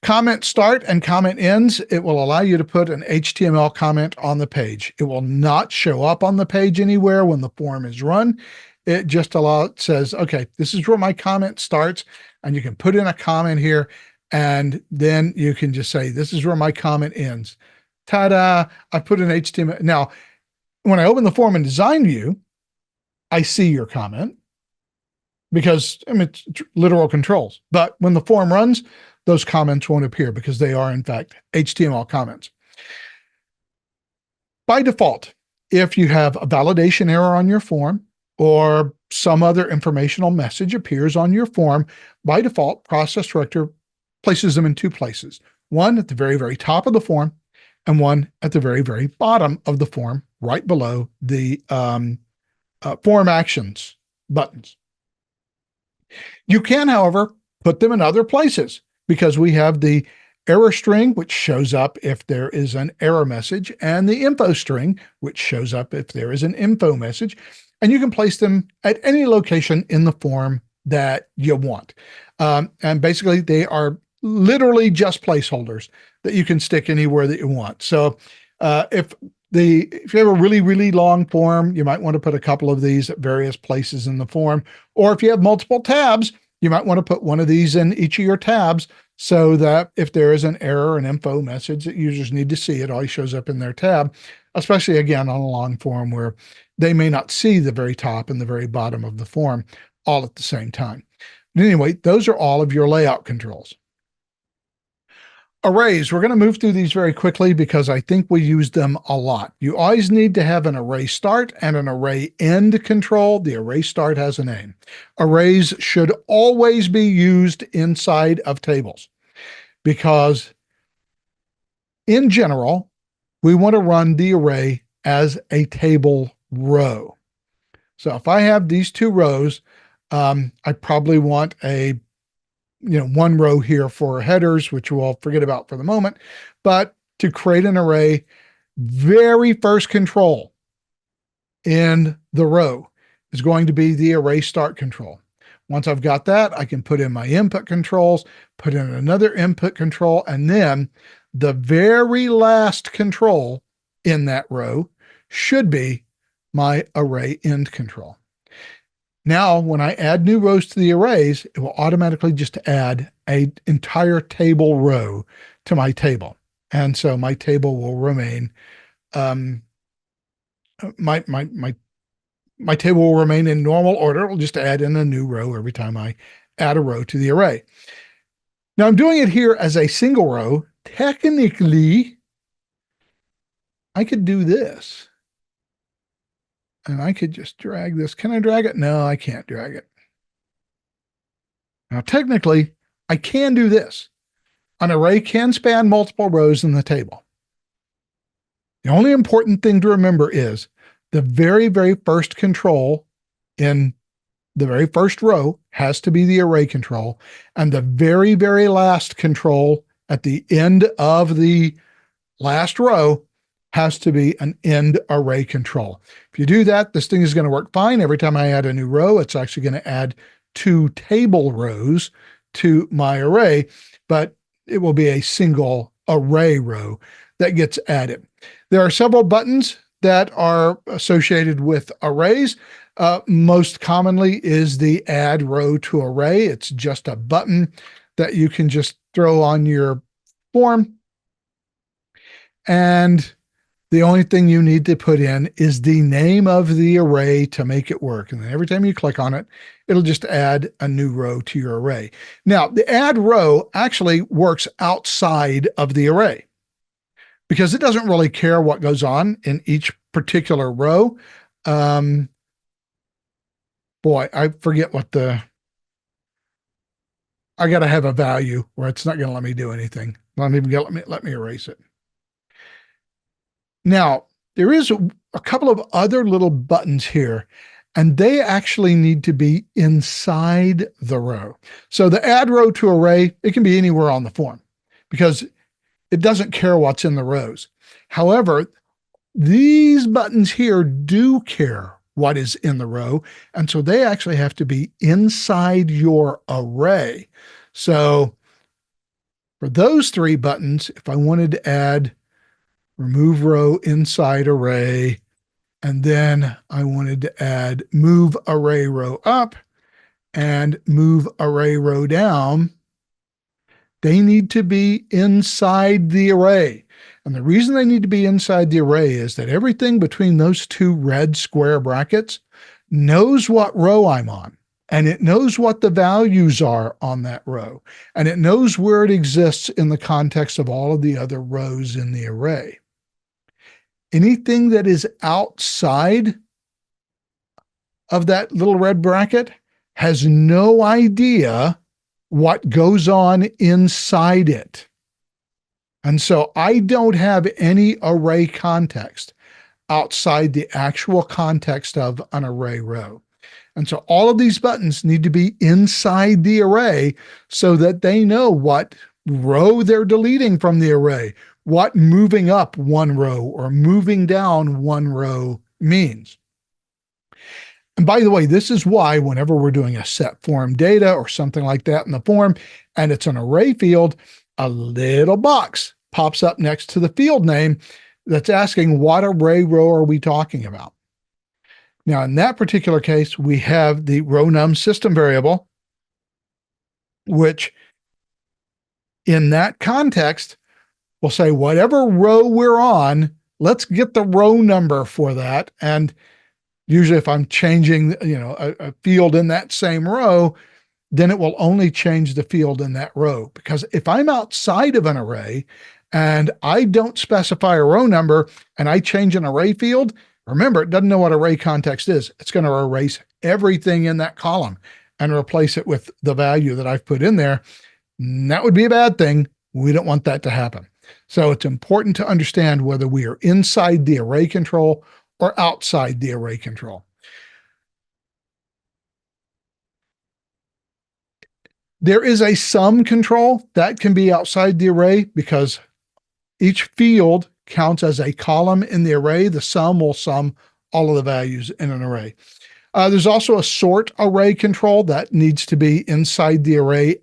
Comment start and comment ends. It will allow you to put an HTML comment on the page. It will not show up on the page anywhere when the form is run. It just says, okay, this is where my comment starts, and you can put in a comment here, and then you can just say, this is where my comment ends. Ta-da, I put an HTML. Now, when I open the form in Design View, I see your comment because it's literal controls. But when the form runs, those comments won't appear because they are, in fact, HTML comments. By default, if you have a validation error on your form or some other informational message appears on your form, by default, Process Director places them in 2 places. One at the very, very top of the form, and one at the very, very bottom of the form, right below the form actions buttons. You can, however, put them in other places because we have the error string, which shows up if there is an error message, and the info string, which shows up if there is an info message. And you can place them at any location in the form that you want. And basically, they are literally just placeholders that you can stick anywhere that you want. So If you have a really, really long form, you might want to put a couple of these at various places in the form. Or if you have multiple tabs, you might want to put one of these in each of your tabs so that if there is an error, an info message that users need to see, it always shows up in their tab, especially again on a long form where they may not see the very top and the very bottom of the form all at the same time. But anyway, those are all of your layout controls. Arrays, we're going to move through these very quickly because I think we use them a lot. You always need to have an array start and an array end control. The array start has a name. Arrays should always be used inside of tables because in general, we want to run the array as a table row. So if I have these two rows, I probably want one row here for headers, which we'll forget about for the moment. But to create an array, very first control in the row is going to be the array start control. Once I've got that, I can put in my input controls, put in another input control, and then the very last control in that row should be my array end control. Now, when I add new rows to the arrays, it will automatically just add an entire table row to my table. And so my table will remain, my table will remain in normal order. It will just add in a new row every time I add a row to the array. Now I'm doing it here as a single row. Technically, I could do this. And I could just drag this. Can I drag it? No, I can't drag it. Now, technically, I can do this. An array can span multiple rows in the table. The only important thing to remember is the very, very first control in the very first row has to be the array control, and the very, very last control at the end of the last row has to be an end array control. If you do that, this thing is going to work fine. Every time I add a new row, it's actually going to add 2 table rows to my array, but it will be a single array row that gets added. There are several buttons that are associated with arrays. Most commonly is the add row to array. It's just a button that you can just throw on your form. And the only thing you need to put in is the name of the array to make it work. And then every time you click on it, it'll just add a new row to your array. Now, the add row actually works outside of the array because it doesn't really care what goes on in each particular row. Boy, I forget what I got to have a value where it's not going to let me do anything. Let me erase it. Now, there is a couple of other little buttons here, and they actually need to be inside the row. So the add row to array, it can be anywhere on the form because it doesn't care what's in the rows. However, these buttons here do care what is in the row, and so they actually have to be inside your array. So for those 3 buttons, if I wanted to add remove row inside array, and then I wanted to add move array row up and move array row down, they need to be inside the array. And the reason they need to be inside the array is that everything between those 2 red square brackets knows what row I'm on, and it knows what the values are on that row, and it knows where it exists in the context of all of the other rows in the array. Anything that is outside of that little red bracket has no idea what goes on inside it. And so I don't have any array context outside the actual context of an array row. And so all of these buttons need to be inside the array so that they know what row they're deleting from the array, what moving up 1 row or moving down 1 row means. And by the way, this is why whenever we're doing a set form data or something like that in the form, and it's an array field, a little box pops up next to the field name that's asking what array row are we talking about. Now, in that particular case, we have the row num system variable, which in that context will say whatever row we're on, let's get the row number for that. And usually if I'm changing, a field in that same row, then it will only change the field in that row. Because if I'm outside of an array and I don't specify a row number and I change an array field, remember, it doesn't know what array context is. It's going to erase everything in that column and replace it with the value that I've put in there. And that would be a bad thing. We don't want that to happen. So it's important to understand whether we are inside the array control or outside the array control. There is a sum control that can be outside the array because each field counts as a column in the array. The sum will sum all of the values in an array. There's also a sort array control that needs to be inside the array.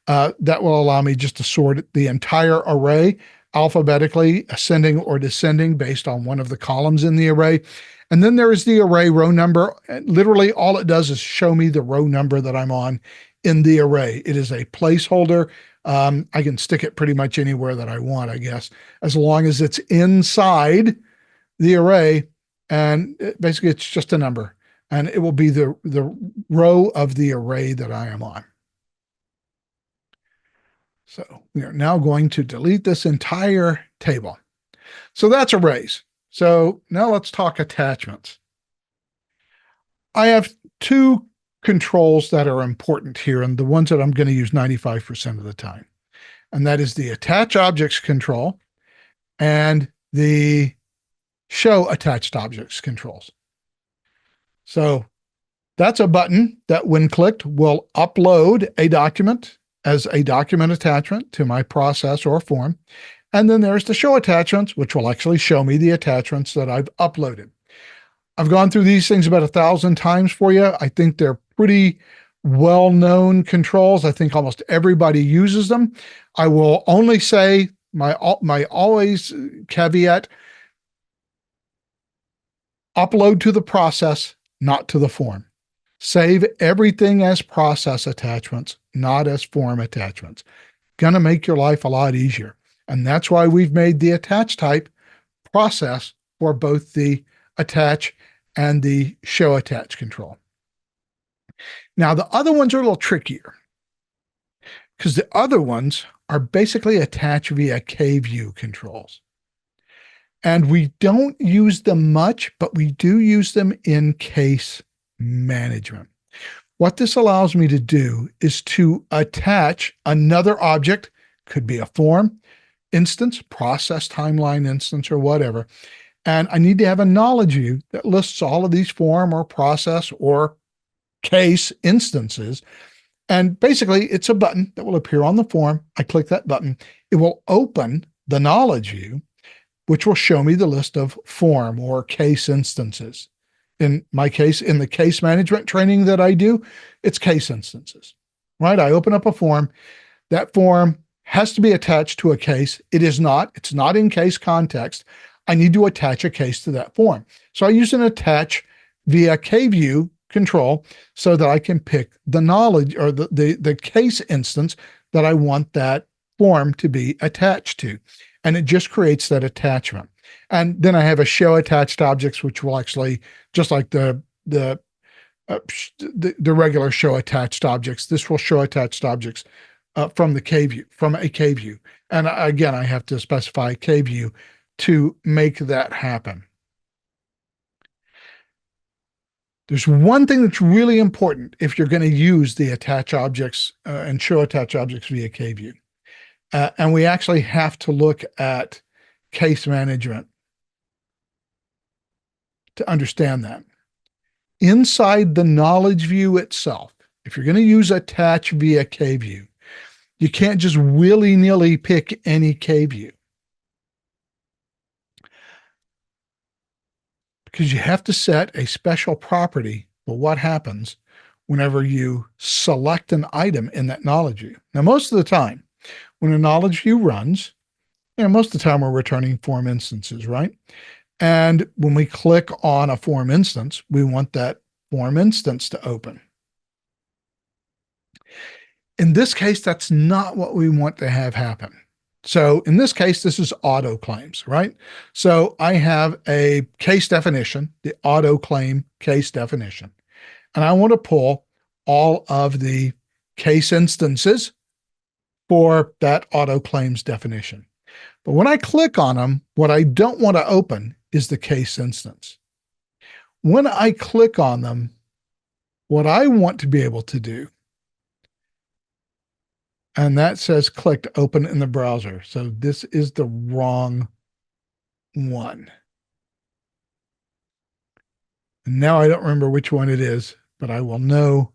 That will allow me just to sort the entire array alphabetically, ascending or descending based on one of the columns in the array. And then there is the array row number. Literally all it does is show me the row number that I'm on in the array. It is a placeholder. I can stick it pretty much anywhere that I want, I guess, as long as it's inside the array. And basically it's just a number and it will be the row of the array that I am on. So we are now going to delete this entire table. So that's arrays. So now let's talk attachments. I have two controls that are important here and the ones that I'm going to use 95% of the time. And that is the attach objects control and the show attached objects controls. So that's a button that when clicked will upload a document as a document attachment to my process or form. And then there's the show attachments, which will actually show me the attachments that I've uploaded. I've gone through these things about 1,000 times for you. I think they're pretty well-known controls. I think almost everybody uses them. I will only say my always caveat, upload to the process, not to the form. Save everything as process attachments, not as form attachments. Gonna make your life a lot easier. And that's why we've made the attach type process for both the attach and the show attach control. Now, the other ones are a little trickier because the other ones are basically attach via KView controls. And we don't use them much, but we do use them in case management. What this allows me to do is to attach another object, could be a form instance, process timeline instance, or whatever. And I need to have a knowledge view that lists all of these form or process or case instances. And basically it's a button that will appear on the form. I click that button. It will open the knowledge view, which will show me the list of form or case instances. In my case, in the case management training that I do, it's case instances, right? I open up a form. That form has to be attached to a case. It's not in case context. I need to attach a case to that form. So I use an attach via KView control so that I can pick the knowledge or the case instance that I want that form to be attached to. And it just creates that attachment. And then I have a show attached objects, which will actually, just like the regular show attached objects, this will show attached objects from a KView. And again, I have to specify KView to make that happen. There's one thing that's really important if you're going to use the attach objects and show attach objects via KView. And we actually have to look at case management to understand that. Inside the knowledge view itself, if you're going to use attach via KView, you can't just willy-nilly pick any KView, because you have to set a special property for what happens whenever you select an item in that knowledge view. Now, most of the time, when a knowledge view runs, most of the time we're returning form instances, right? And when we click on a form instance, we want that form instance to open. In this case, that's not what we want to have happen. So in this case, this is auto claims, right? So I have a case definition, the auto claim case definition, and I want to pull all of the case instances for that auto claims definition. But when I click on them, what I don't want to open is the case instance. When I click on them, what I want to be able to do, and that says click to open in the browser. So this is the wrong one. And now I don't remember which one it is, but I will know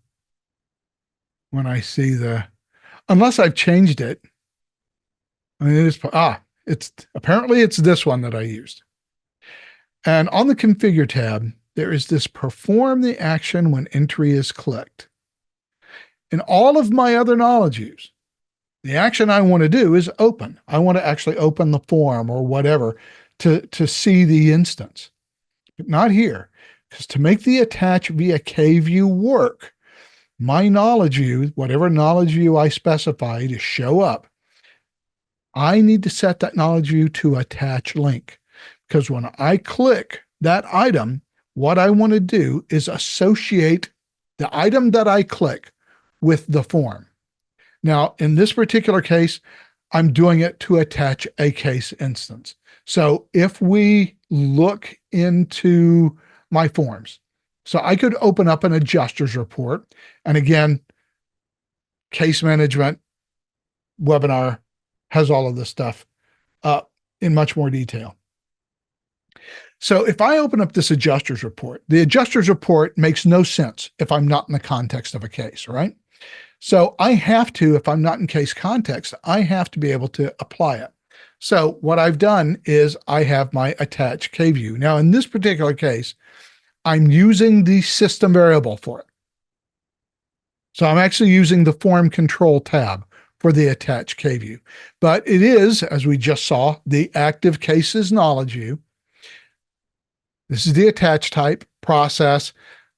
when I see unless I've changed it. I mean, it's apparently it's this one that I used. And on the configure tab, there is this perform the action when entry is clicked. In all of my other knowledge views, the action I want to do is open. I want to actually open the form or whatever to see the instance, but not here. Because to make the attach via KView work, my knowledge view, whatever knowledge view I specify to show up, I need to set that knowledge view to attach link. Because when I click that item, what I want to do is associate the item that I click with the form. Now, in this particular case, I'm doing it to attach a case instance. So if we look into my forms, so I could open up an adjusters report. And again, case management webinar has all of this stuff in much more detail. So if I open up this adjusters report, the adjusters report makes no sense if I'm not in the context of a case, right? So I have to, if I'm not in case context, I have to be able to apply it. So what I've done is I have my attach KView. Now in this particular case, I'm using the system variable for it. So I'm actually using the form control tab for the attach KView. But it is, as we just saw, the active cases knowledge view. This is the attach type, process,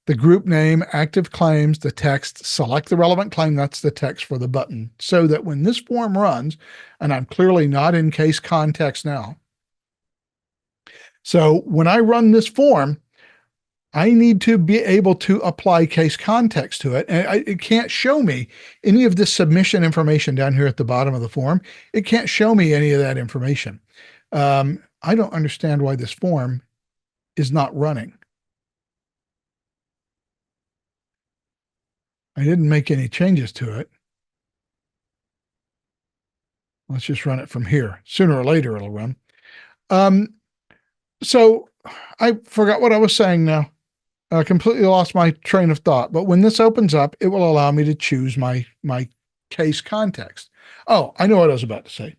the group name, active claims, the text, select the relevant claim, that's the text for the button, so that when this form runs, and I'm clearly not in case context now. So when I run this form, I need to be able to apply case context to it. And it can't show me any of this submission information down here at the bottom of the form. It can't show me any of that information. I don't understand why this form is not running. I didn't make any changes to it. Let's just run it from here. Sooner or later, it'll run. So I forgot what I was saying now. I completely lost my train of thought. But when this opens up, it will allow me to choose my case context. Oh, I know what I was about to say.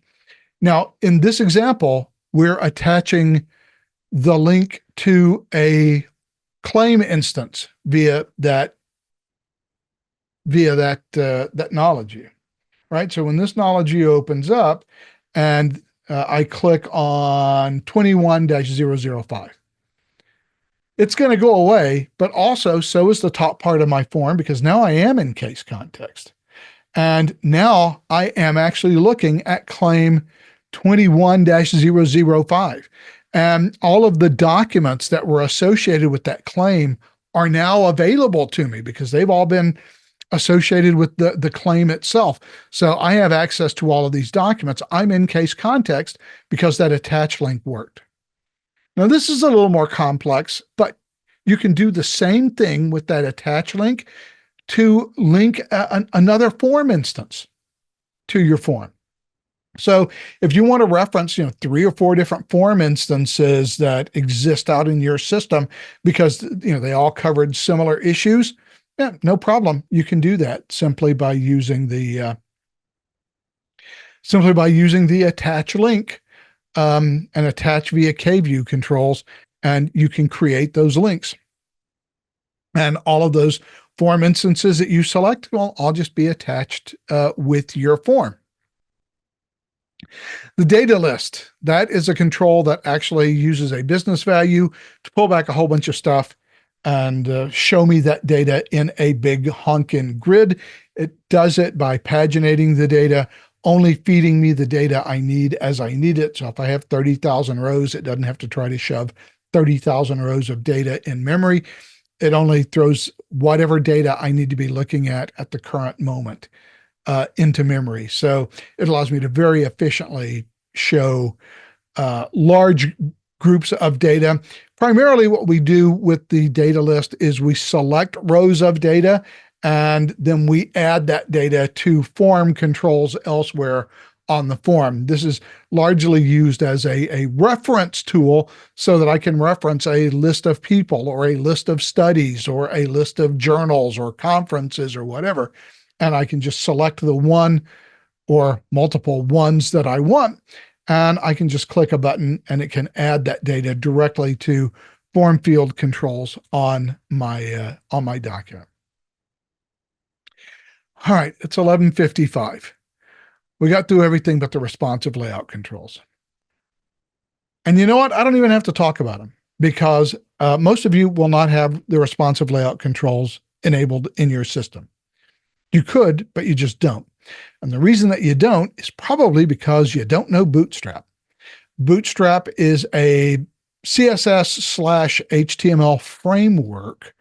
Now, in this example, we're attaching the link to a claim instance via that knowledge view, right? So when this knowledge view opens up and I click on 21-005, it's going to go away, but also so is the top part of my form because now I am in case context. And now I am actually looking at claim 21-005. And all of the documents that were associated with that claim are now available to me because they've all been associated with the claim itself. So I have access to all of these documents. I'm in case context because that attach link worked. Now, this is a little more complex, but you can do the same thing with that attach link to link another form instance to your form. So if you want to reference, 3 or 4 different form instances that exist out in your system because, they all covered similar issues, yeah, no problem. You can do that simply by using the attach link and attach via KView controls, and you can create those links. And all of those form instances that you select will all just be attached with your form. The data list, that is a control that actually uses a business value to pull back a whole bunch of stuff and show me that data in a big honkin' grid. It does it by paginating the data, only feeding me the data I need as I need it. So if I have 30,000 rows, it doesn't have to try to shove 30,000 rows of data in memory. It only throws whatever data I need to be looking at the current moment into memory. So it allows me to very efficiently show large groups of data. Primarily what we do with the data list is we select rows of data and then we add that data to form controls elsewhere on the form. This is largely used as a reference tool so that I can reference a list of people or a list of studies or a list of journals or conferences or whatever. And I can just select the one or multiple ones that I want. And I can just click a button and it can add that data directly to form field controls on my document. All right, it's 11:55. We got through everything but the responsive layout controls. And you know what? I don't even have to talk about them because most of you will not have the responsive layout controls enabled in your system. You could, but you just don't. And the reason that you don't is probably because you don't know Bootstrap. Bootstrap is a CSS/HTML framework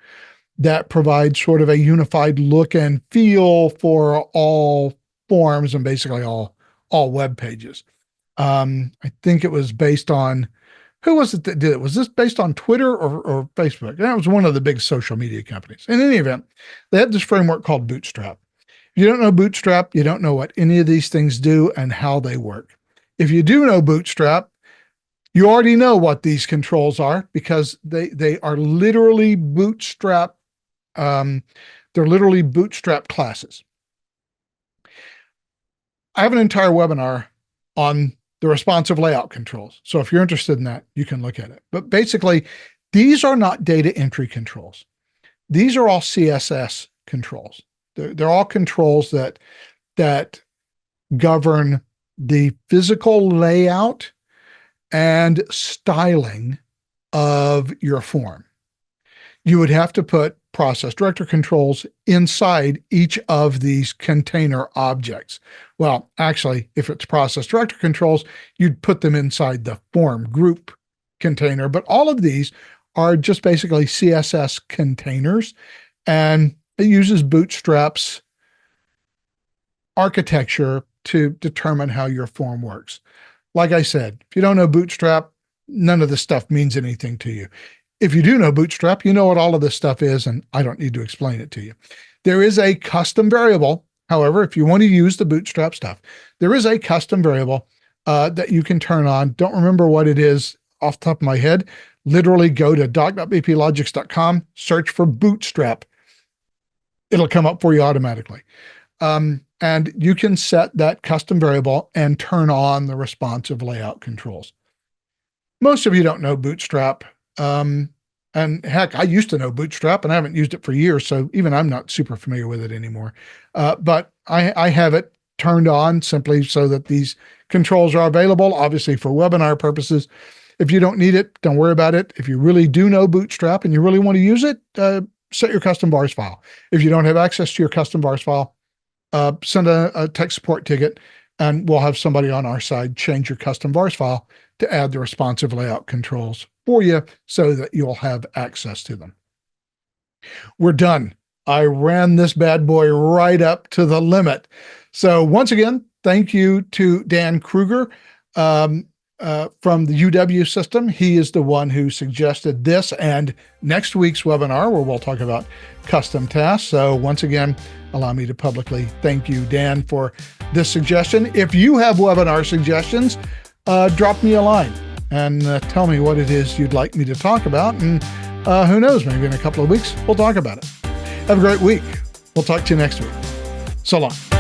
that provides sort of a unified look and feel for all forms and basically all web pages. I think it was based on, who was it that did it? Was this based on Twitter or Facebook? That was one of the big social media companies. In any event, they had this framework called Bootstrap. If you don't know Bootstrap, you don't know what any of these things do and how they work. If you do know Bootstrap, you already know what these controls are because they are literally Bootstrap. They're literally Bootstrap classes. I have an entire webinar on the responsive layout controls. So if you're interested in that, you can look at it. But basically, these are not data entry controls. These are all CSS controls. They're all controls that govern the physical layout and styling of your form. You would have to put process director controls inside each of these container objects. Well, actually, if it's process director controls, you'd put them inside the form group container, but all of these are just basically CSS containers, and it uses Bootstrap's architecture to determine how your form works. Like I said, if you don't know Bootstrap, none of this stuff means anything to you. If you do know Bootstrap, you know what all of this stuff is, and I don't need to explain it to you. There is a custom variable. However, if you want to use the Bootstrap stuff, there is a custom variable that you can turn on. Don't remember what it is off the top of my head. Literally go to doc.bplogix.com, search for Bootstrap. It'll come up for you automatically. And you can set that custom variable and turn on the responsive layout controls. Most of you don't know Bootstrap. And heck, I used to know Bootstrap and I haven't used it for years. So even I'm not super familiar with it anymore. But I have it turned on simply so that these controls are available, obviously for webinar purposes. If you don't need it, don't worry about it. If you really do know Bootstrap and you really want to use it, set your custom vars file. If you don't have access to your custom vars file, send a tech support ticket and we'll have somebody on our side change your custom vars file to add the responsive layout controls for you so that you'll have access to them. We're done. I ran this bad boy right up to the limit. So once again, thank you to Dan Kruger from the UW system. He is the one who suggested this and next week's webinar where we'll talk about custom tasks. So once again, allow me to publicly thank you, Dan, for this suggestion. If you have webinar suggestions, drop me a line and tell me what it is you'd like me to talk about. And who knows, maybe in a couple of weeks, we'll talk about it. Have a great week. We'll talk to you next week. So long.